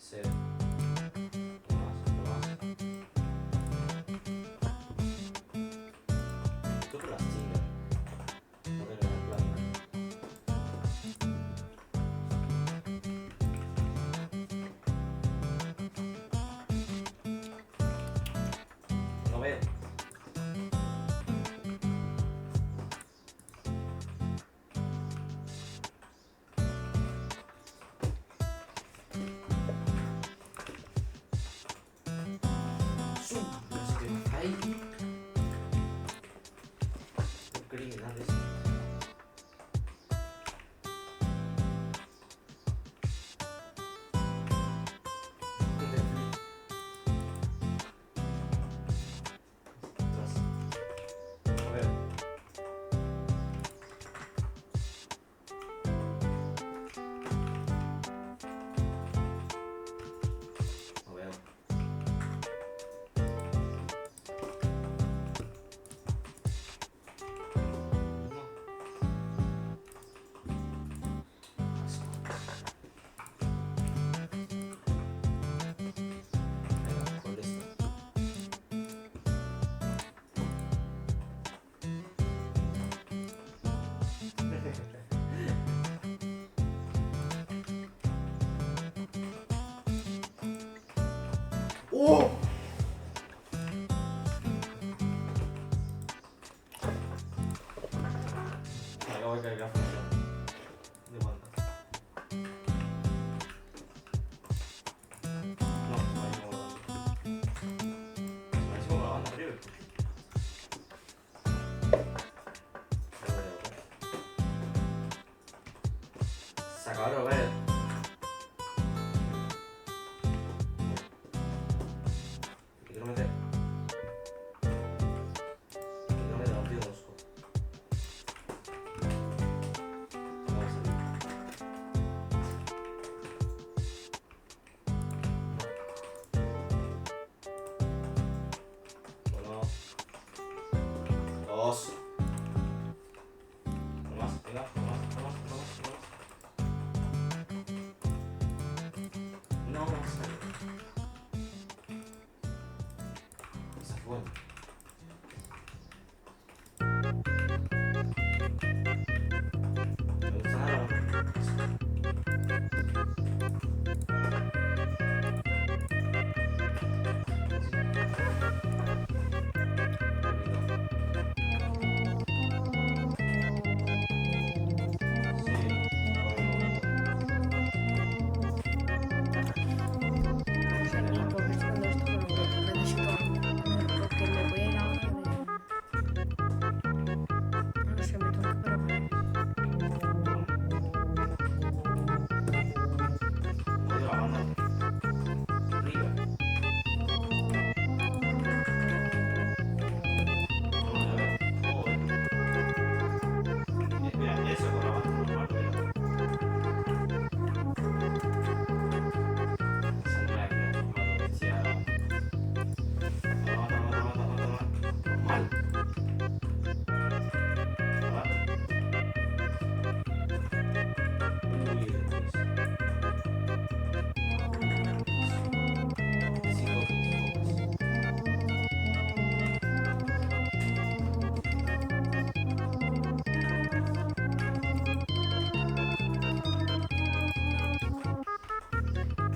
0. Más. Tú con las chingas. No tengo el plan. No veo. Ahí. Criminales. A ver. A ver. Venga, con esto. ¡Oh! Me acabo de caer la función de banda. No, se me ha ido grabando. Se me ha ido grabando, creo. Se acaba de ver. ¿Qué quiero meter? ¿Qué quiero meter? Un tío mosco. Vamos a salir. Uno. Dos. Uno más, venga, uno más. No más. Esa fue. Me gusta nada. O sea, no, porque estoy cuando esto, pero necesito algo. Porque me voy a ir ahora de... No sé, me tengo que preparar. Voy grabando. Arriba. No, a ver. Joder. Mira, eso con la banda normal, pero... Saldrá aquí, normal, decía... Normal. Uy, después. 5 pins.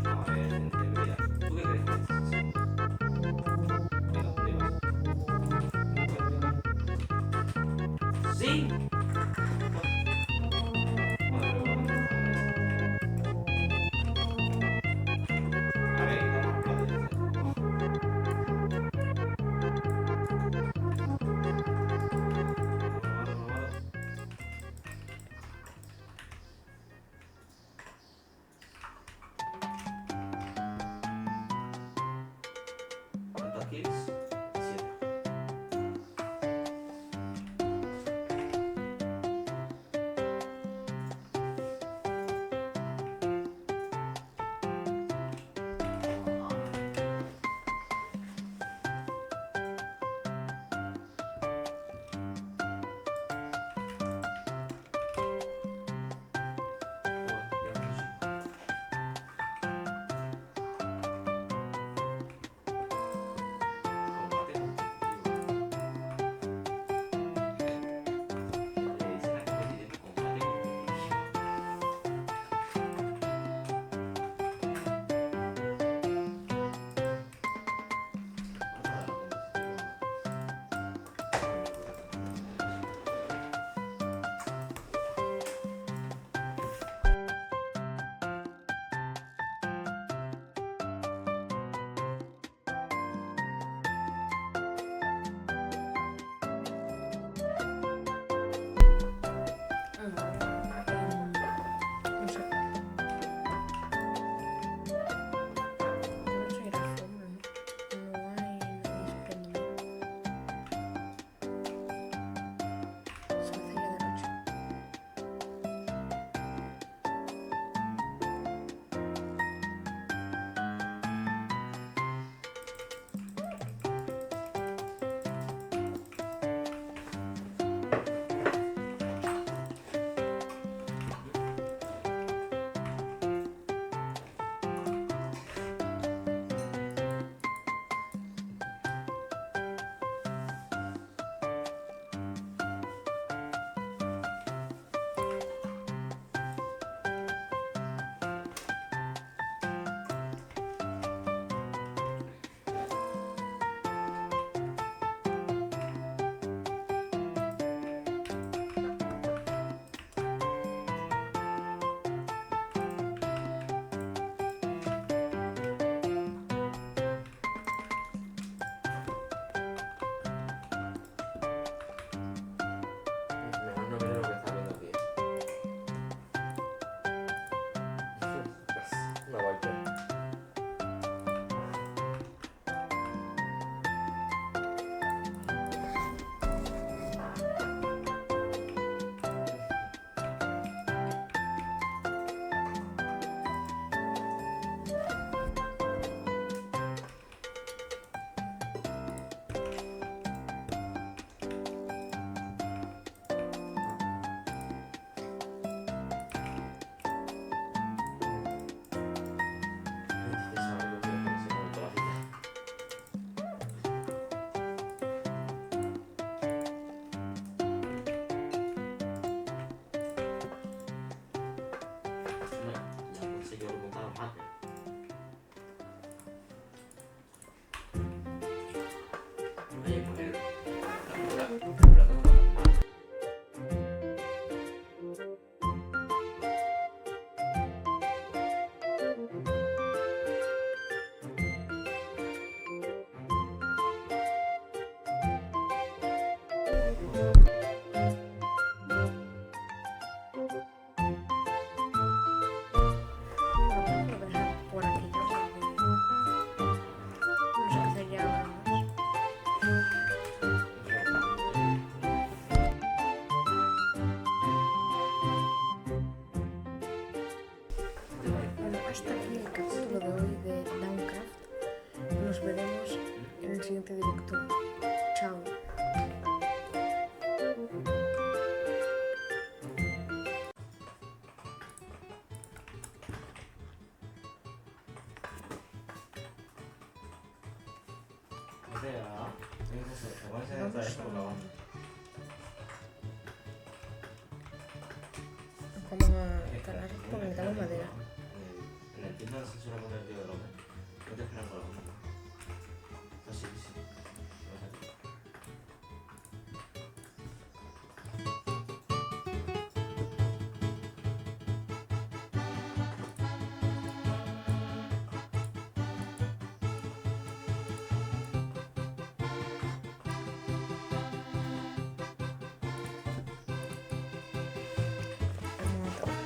A ver, mira, ¿tú qué crees que es eso? Venga, ¿dónde vas? ¡Sí! Bueno, pero vamos a ver. A ver, vamos ¿cuántos kills? 7. devo montare la macchina. E magari la Bueno, creo que lo voy a dejar por aquí ya porque no sé qué hacer ya ahora más. Bueno, hasta aquí el capítulo de hoy de Downcraft. Nos veremos en el siguiente directo. Chao. Cos'era? Non so se come se ne stai parlando. Vamos a talar porque necesitamos madera. En el tienda se suele poner tío de Roma. No te esperan con la cosa. Así, sí. Vamos a talar.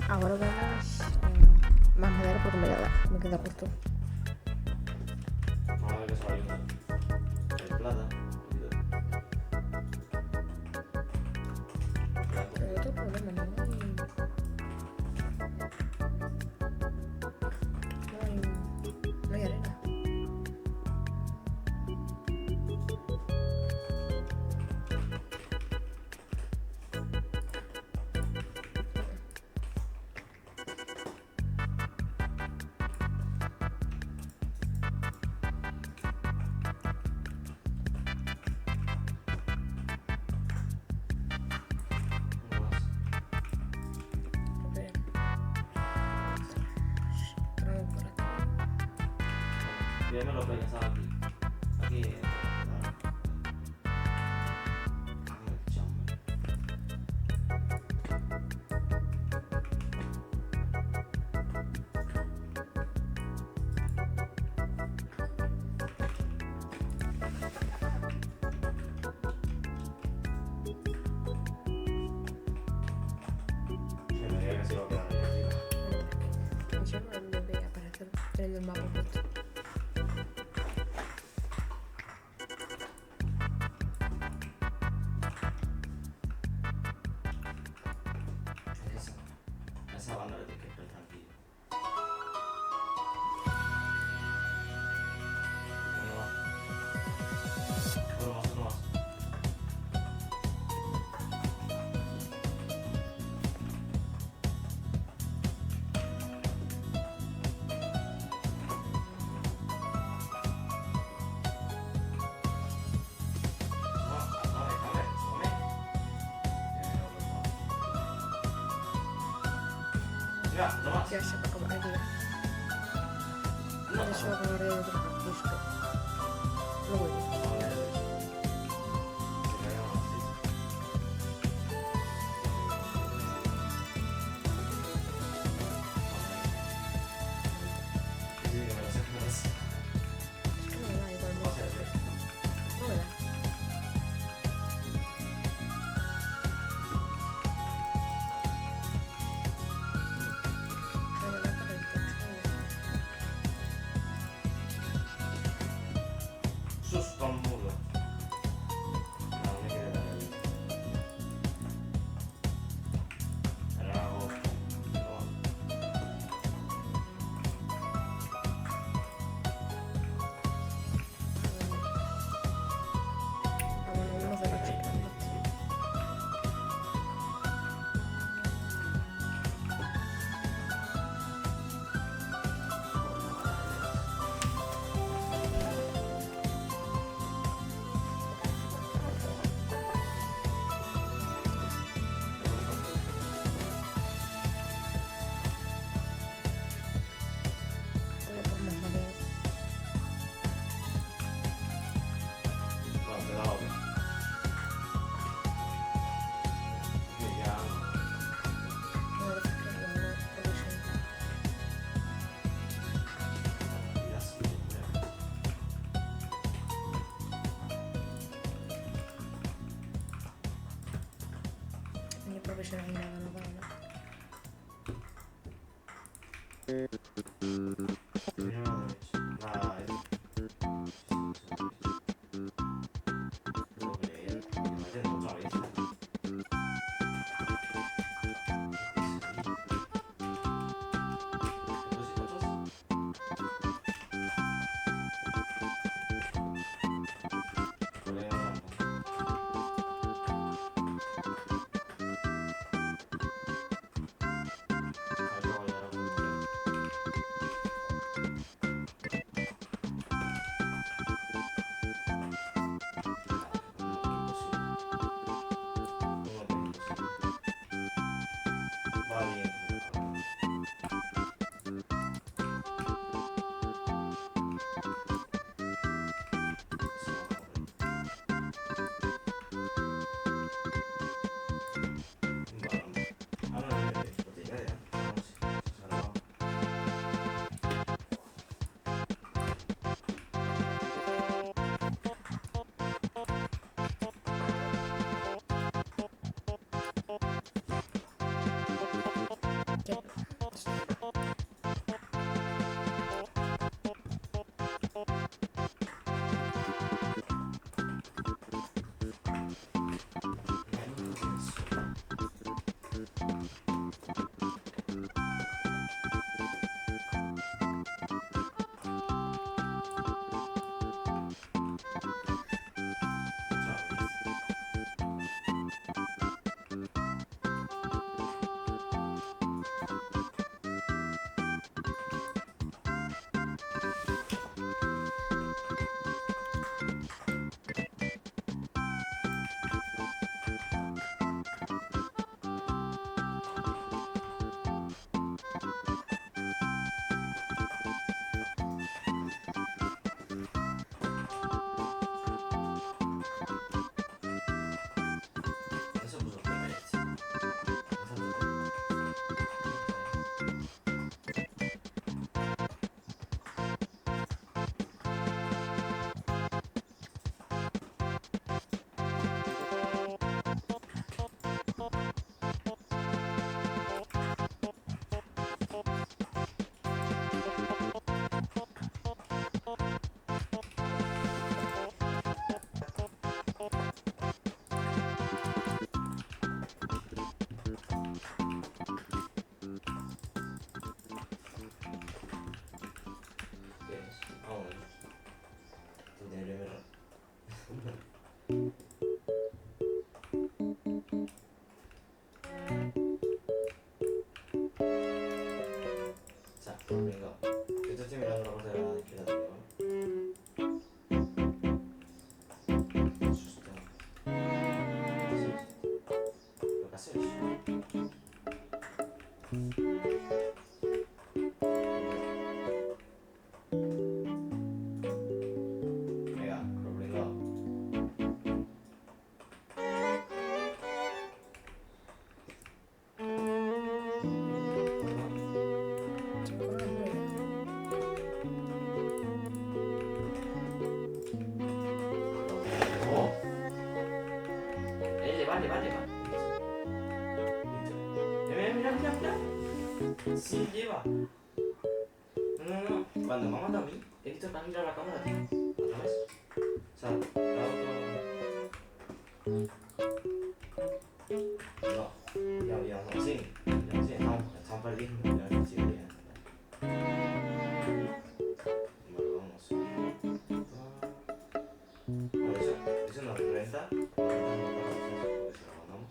Ahora vamos más madera porque me queda justo. Vamos a ver qué sale. El plata. Pero hay otro problema, no hay arena. Traemos por aquí. Yo me lo pensaba aquí. Aquí. Me diría que se va a quedar ahí arriba. Yo no me veía para hacer teniendo el mapa justo. Esa banda le tienes que estar tranquilo. Uno más. Uno más, uno más. Mira, no más. Ya se va a acabar aquí. No, Eso va a acabar de otro disco. Lo voy a Es que no me da igualmente. No me da. No me da para el techo. Susto mudo. No me quiere dar el. El hago. Bueno, vamos a ver checando. Voy a por más madera. Bueno, te da otra. Que ya. No, es que no, por eso. Ya sí, ya. Ni profesional ni nada, no para nada. Nada, tengo que leer. Me tengo otra vez. Venga, yo te estoy mirando la parte de la izquierda, tío, ¿vale? Sostén. ¿Qué es esto? ¿Lo que haces? Venga, lo pringao. Se me ocurre una idea. ¡Oh! Vale. Mira. Sí, lleva. No. Cuando me ha matado a mí, he visto que ha girado la cámara, tío. ¿Otra vez? O sea, la otra... No. Ya, sí. Estamos perdidos. Ya, sí, ya. Vale, vamos. Vale, eso nos renta. Porque se lo mandamos.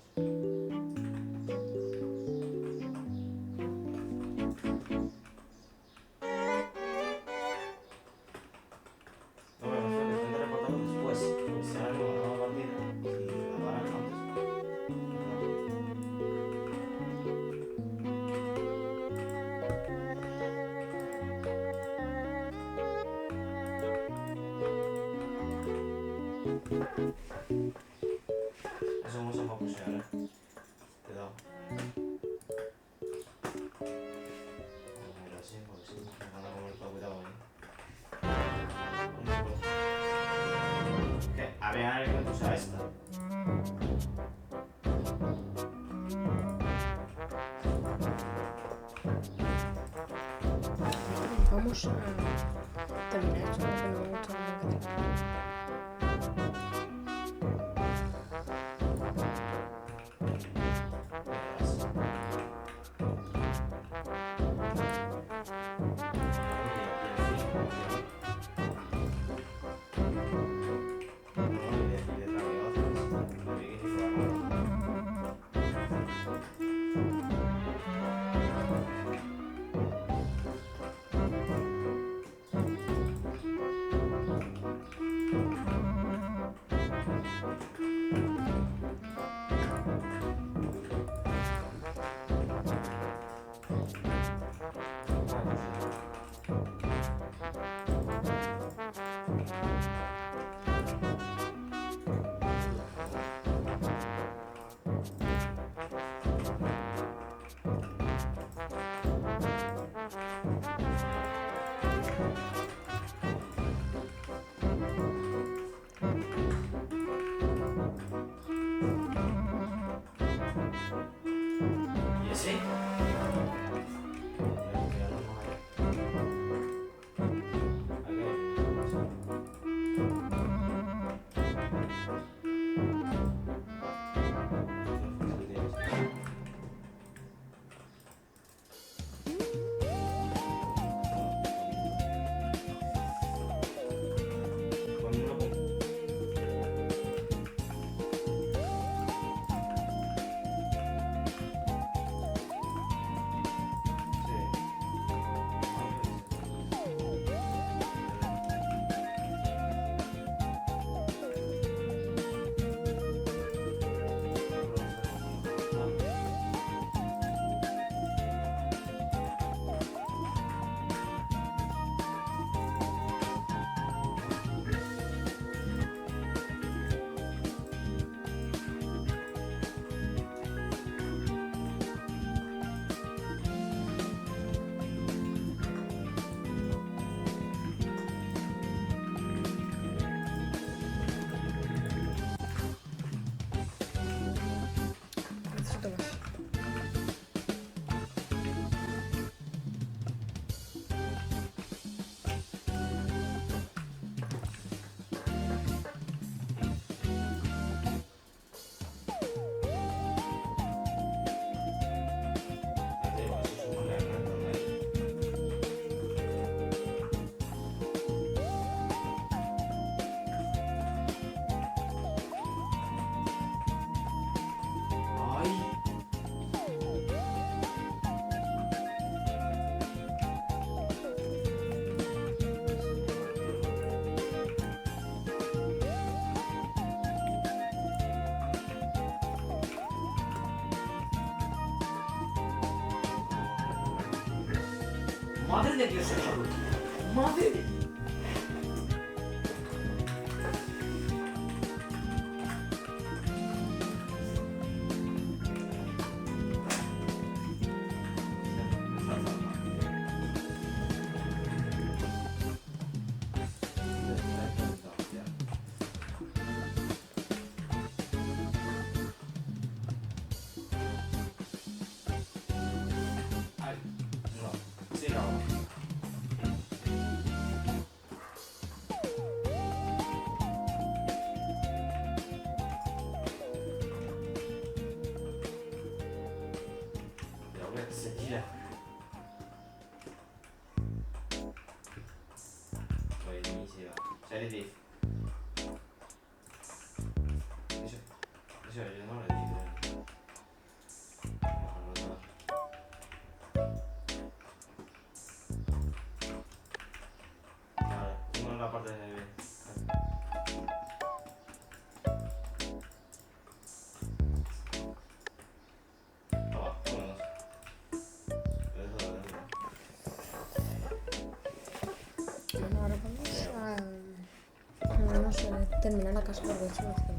No, pero me suena que intento reportarlo después. Porque si ahora no ganamos la partida, si la ganan antes. Eso vamos a papusear, Cuidado. Vamos a ir así, porque si me van a comer todo, cuidado ahí. ¿Qué? A ver qué cosa esta. Vamos a terminar esto porque no me gusta nada. Madre de Dios, señor. Madre. Ay, no. Sí, no. Ya voy a seguir. Buenísima. Sheriff. Eso yo no le digo. Vale, uno en la parte de B. Vámonos. Eso, Bueno, ahora vamos a terminar la casa porque es solucionar.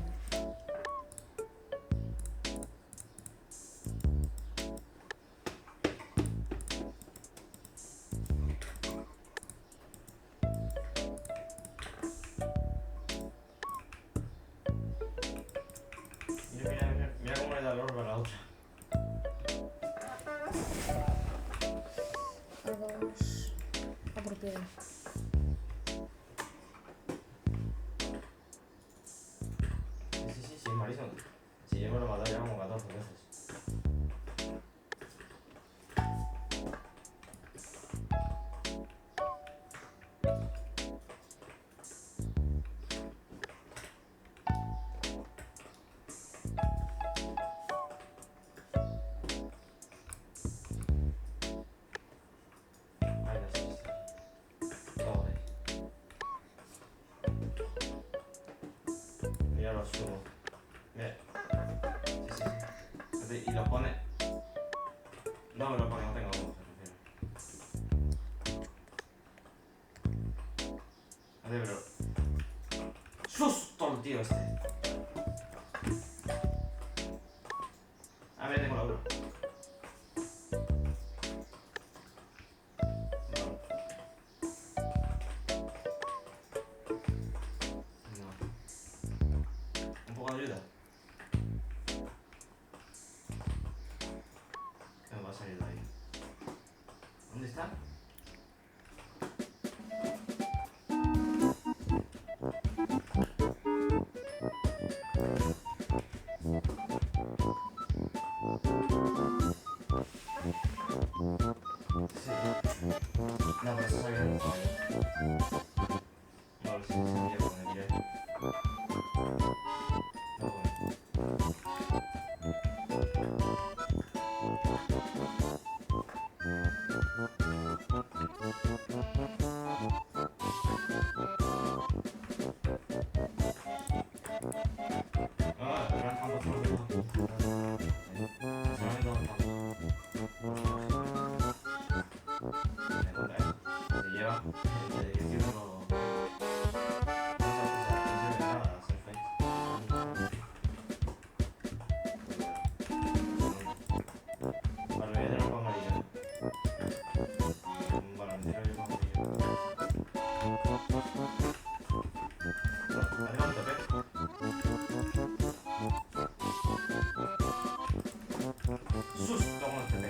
Mira cómo le da el orbe a la otra. Ahora vamos a por piedra. Sí, Marison. Si yo me lo maté ya como 14 veces. Ay, no sé si está. Joder. Mira los sumo. Mira. Sí. Y lo pone. No me lo pone, no tengo ojos, me refiero. Pero. ¡Susto el tío este! Ah, mira, tengo la oro. No. Un poco de ayuda. ¿Qué me va a salir de ahí? ¿Dónde está? Sí. No, pero se sabía de todo. No, sí, se sabía con el directo. No, bueno. Ah, pero han pasado se lleva el edificio no sirve de nada hacer face. Vale, voy a tener un amarillo. Vale, me tiro yo con amarillo. No, arriba un TP. Susto con el TP.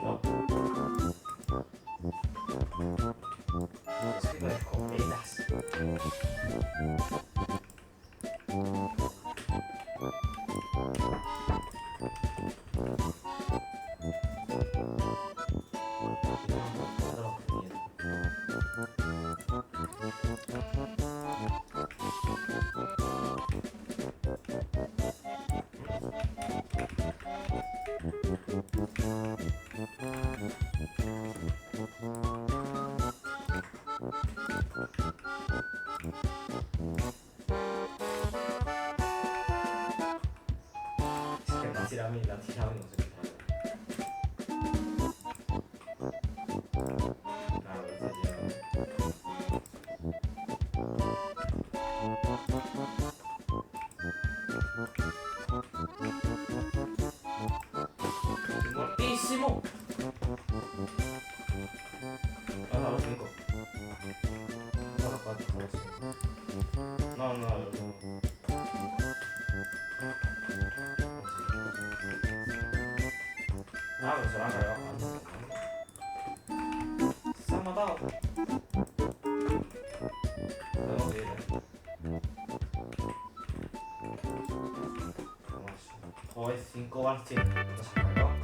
No. Es que con escopetas. Es que la tirami no sé qué tal. Ah, lo está lleno. ¡Muertísimo! Ah, no, los 5. No, los 4, los 5. No, no, no. Ah, pero se van a cargar antes. Se han matado. Podemos ir, Vamos. Joder, 5 balas tiene. ¿No se han cargado?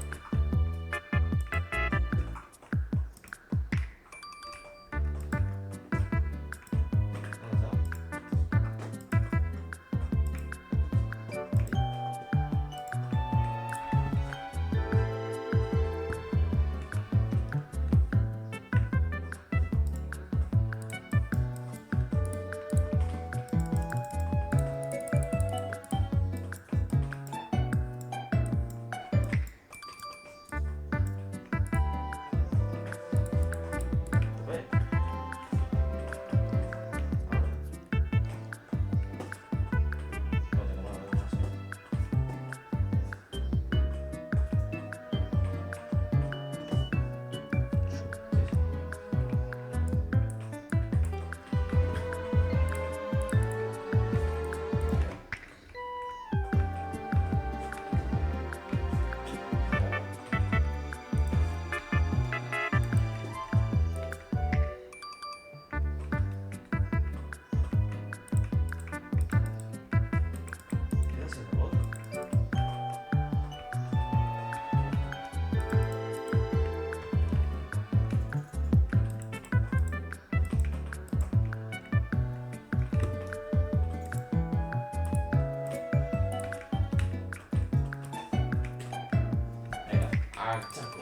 Chaco.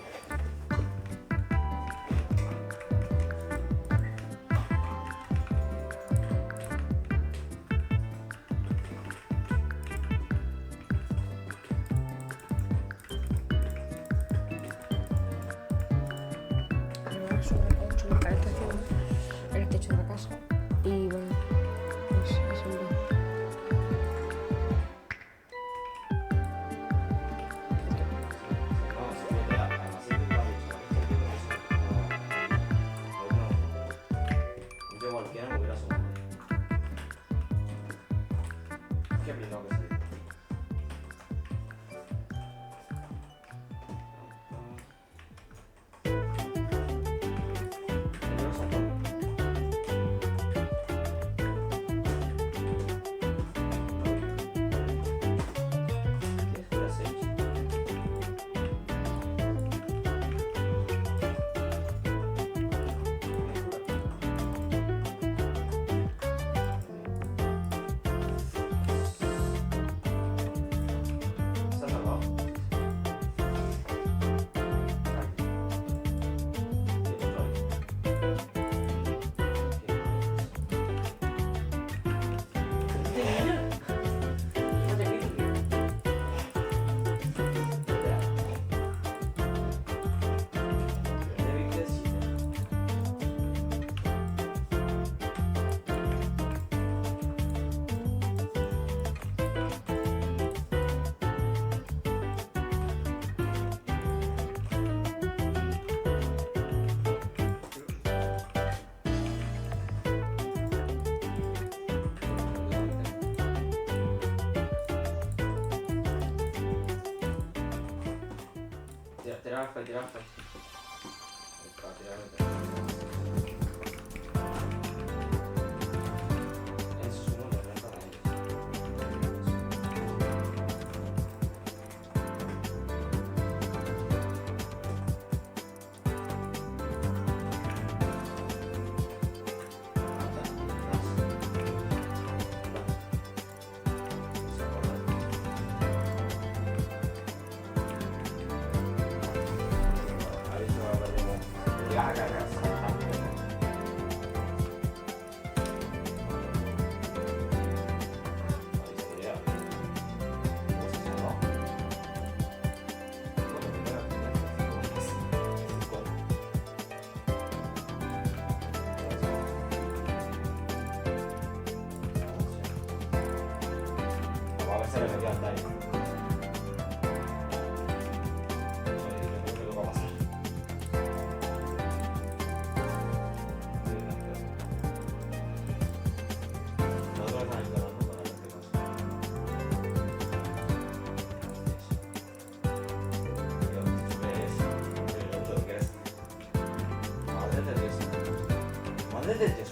Además, sobre la calefacción, el techo de la casa. Y bueno, pues es un bien. Cualquiera me hubiera sumado. Qué blindado que soy. Tirar alfa. Eso es uno de los para ellos. se le metió al time. Creo que lo va a pasar. Lo otro están ignorando para ver qué pasa. Madre de Dios,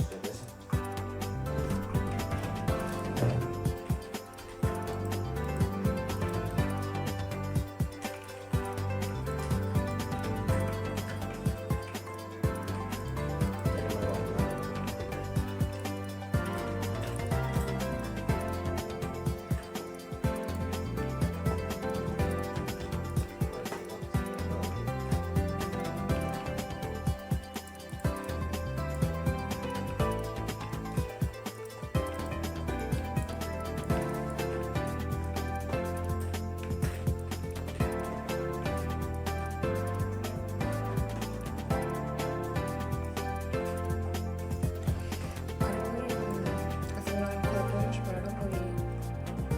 hacer una granja de pollos, pero ahora voy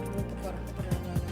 un poco ahora para la granja.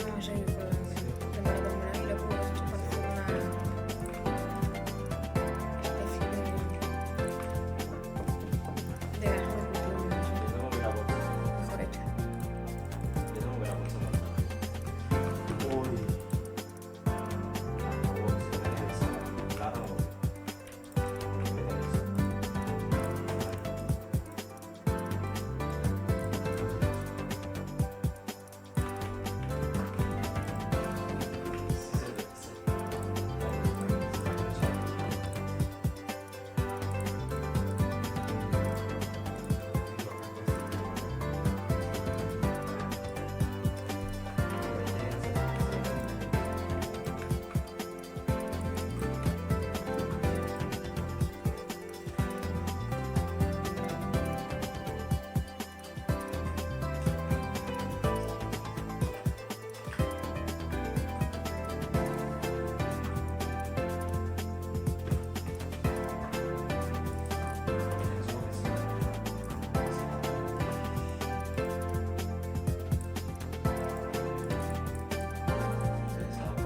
Vamos a ir con la maratón y luego hemos hecho para hacer una especie de granja de cultivo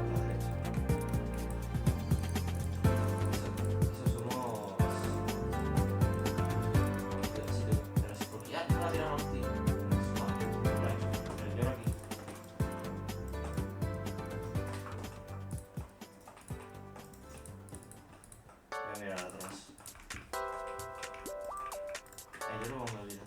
mejor hecha. Mirar atrás. Yo no me olvido.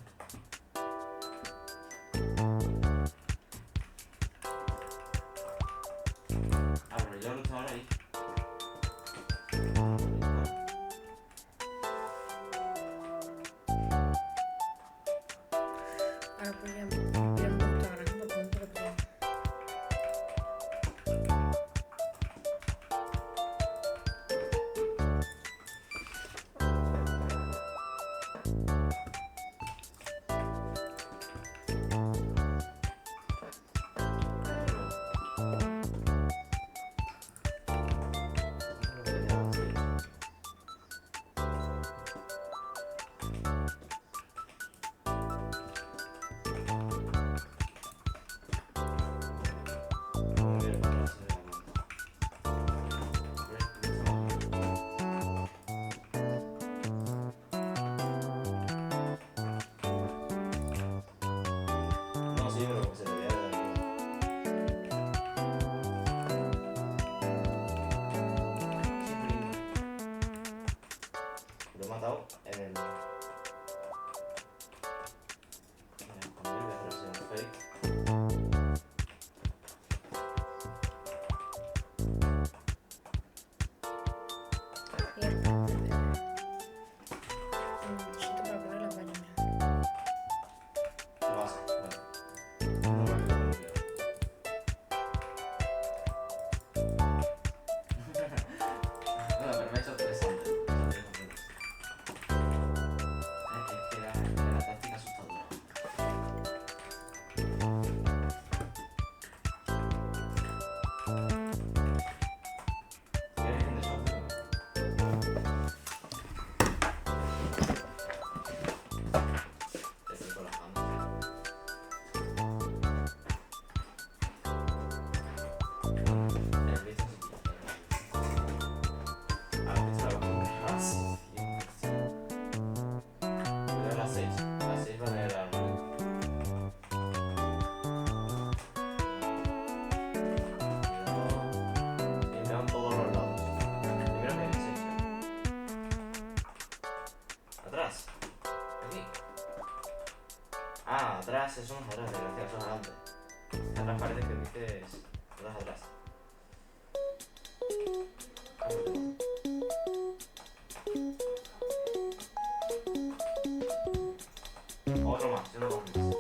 Ah, pero yo no estaba ahí. Ahora pues ya me gusta granja porque un poco todo. Lo he matado en el... eso más atrás, desgraciado, eso es adelante. Atrás parece que dices... atrás. Otro más, yo no cojo más.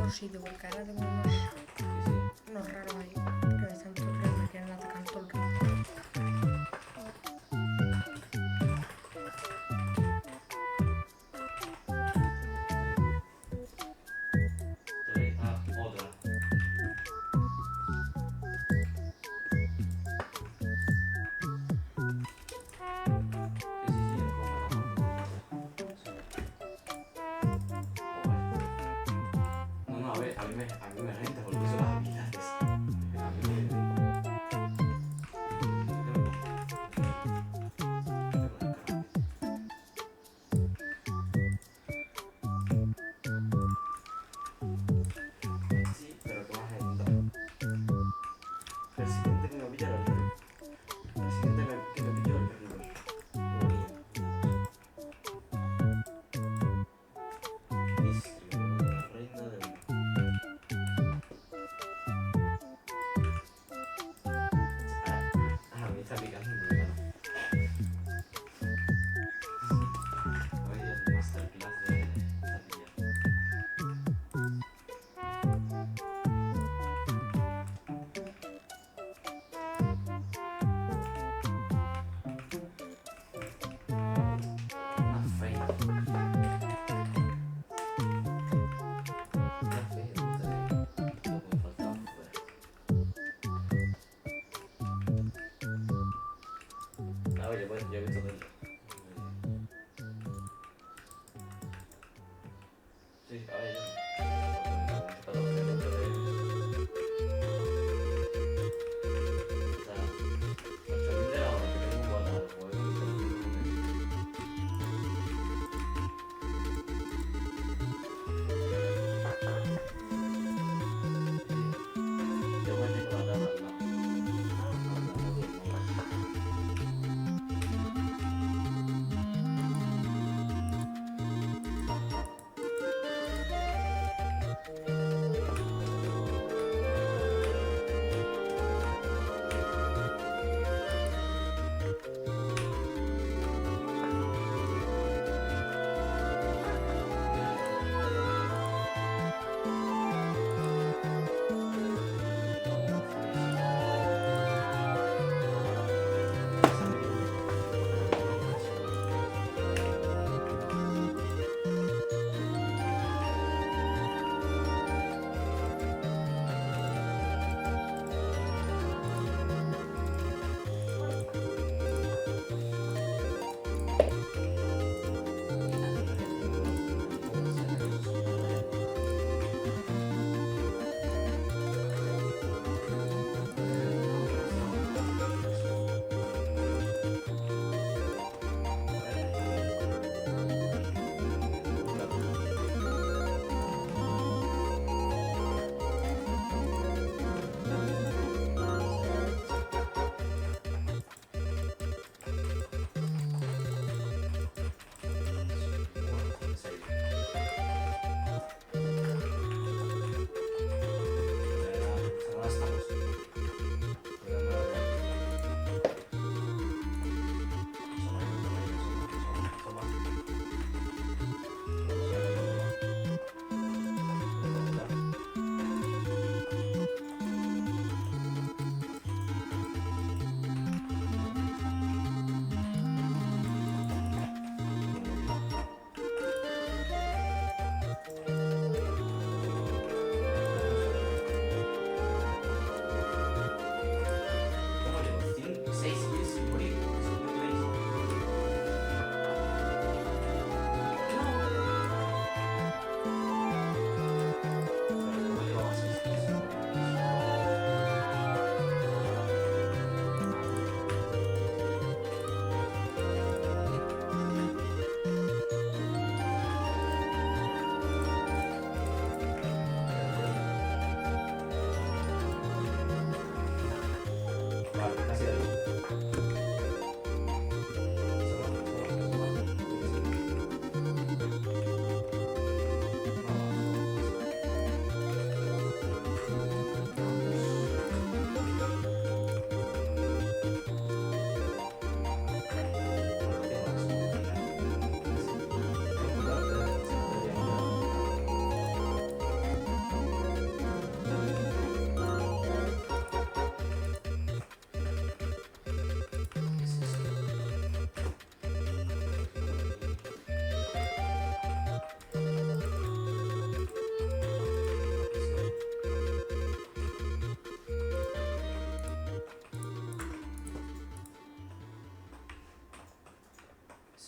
otro sitio, porque ahora tengo unos raros ahí que me están chocando y me quieren atacar todo el rato. Trae a otra. No, no, a ver, a mí me renta porque son las habilidades. A mí me sí, pero ¿qué vas a intentar? El siguiente que me pilla el River. El siguiente que me pilla el River. La reina del... me está picando muy mal. Hoy el masterclass de Zapilla. Una feina. Una feina, lo que me faltaba fuera. Ah, oye, pues yo he visto verlo. Sí, a ver,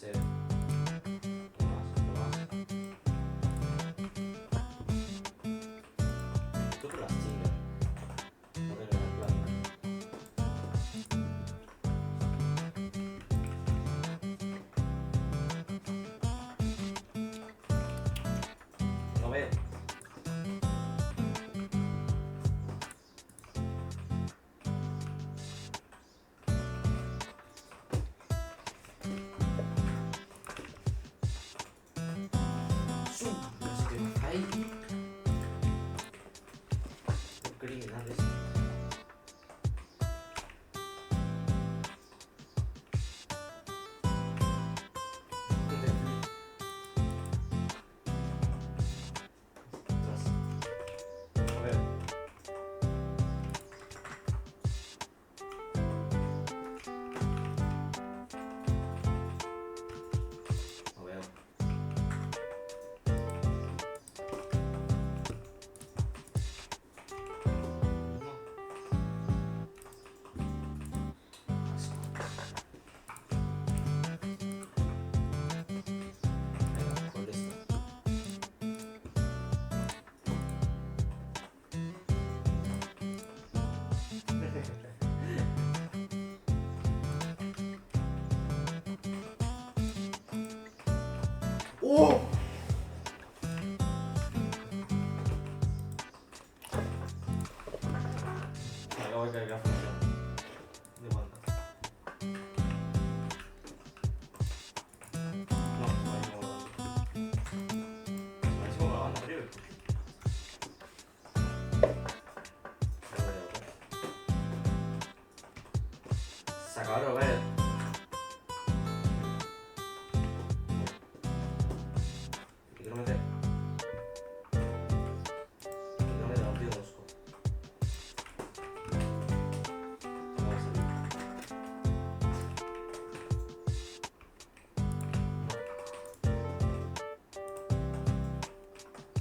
Cero. Uno más. Tú por las chingas. No te la planta. No veo. No sé qué pasa ahí. Criminales. A ver. No veo. Venga, con esto. ¡Oh! Me acabo de caer la función de banda. No, se me ha ido como la banda arriba. Se acaba de ver. ¿Qué quiero meter? ¿Qué quiero meter? No pido mosco. No va a salir.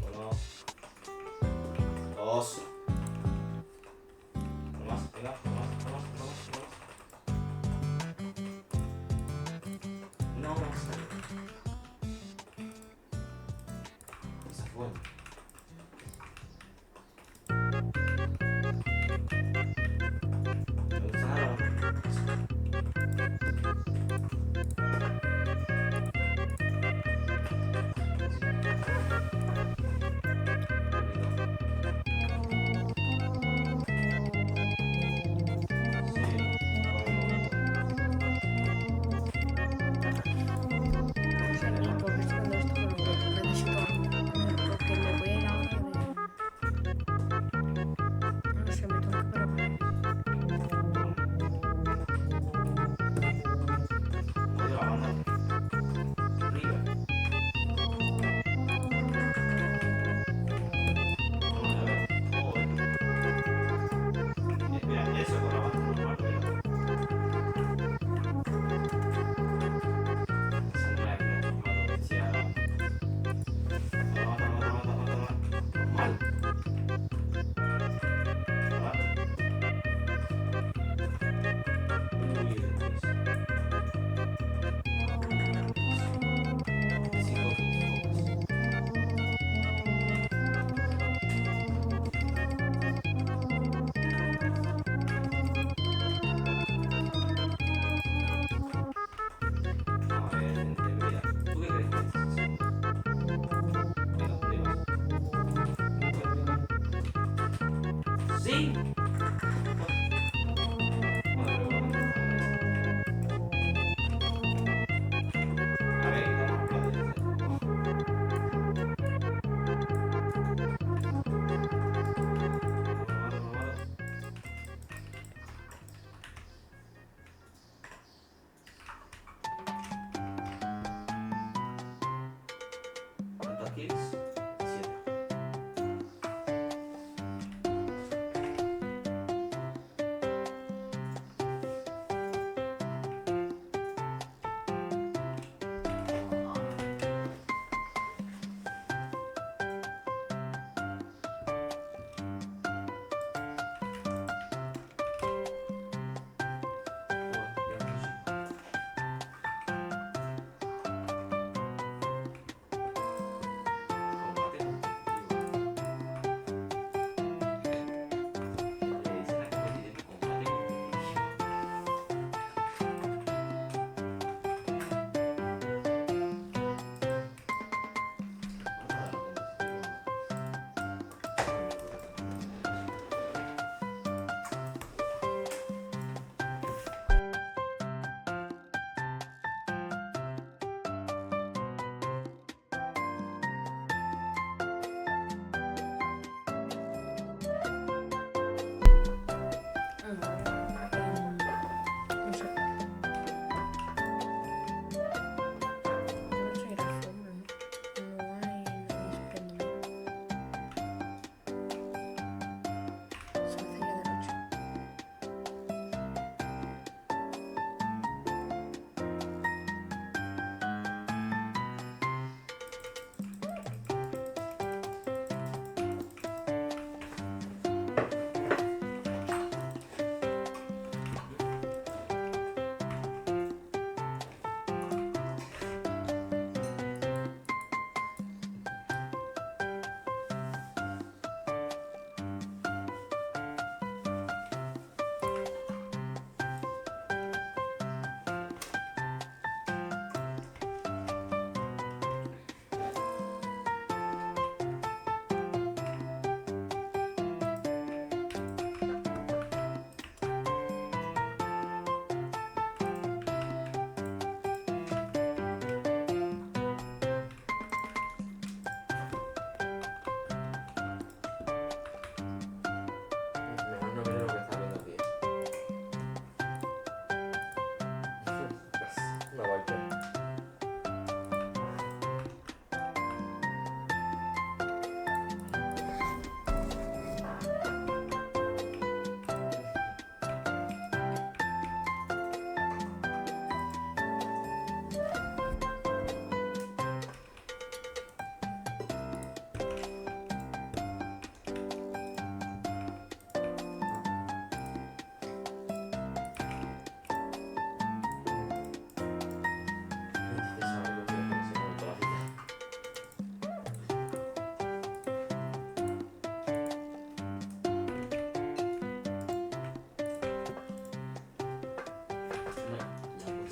Uno. Dos. Uno más, venga, uno más. No va a salir. Esa fue. Me gusta nada. No sé, venga, porque estoy con esto, pero necesito algo. Porque me voy a ir ahora de... No sé, me tengo que preparar. Odio la banda. Arriba. No, a ver. Joder. Mira, eso con la banda normal, mira. Saldrá aquí, normal, lo decía. Normal. Uy, después. 5 minutos. A ver, gente, mira. ¿Tú qué crees que es? Venga, ¿dónde vas? ¡Sí! Bueno, pero vamos a ver, ¿cuántos kills? 7.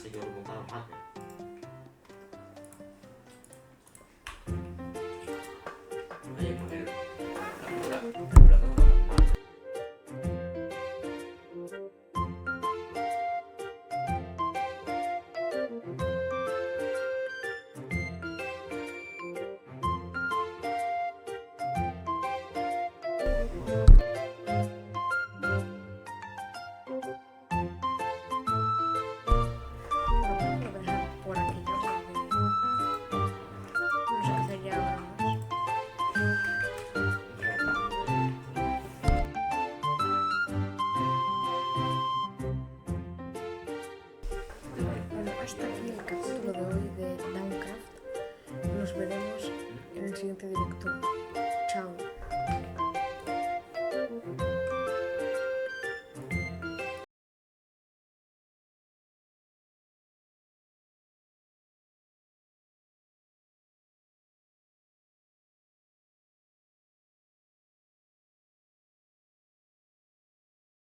conseguido remontar a Marvel. Hay que poner la plataforma Marvel. Bueno, lo voy a dejar por aquí yo porque no sé qué hacer ya ahora más. Bueno, hasta aquí el capítulo de hoy de Downcraft. Nos veremos en el siguiente directo. Chao.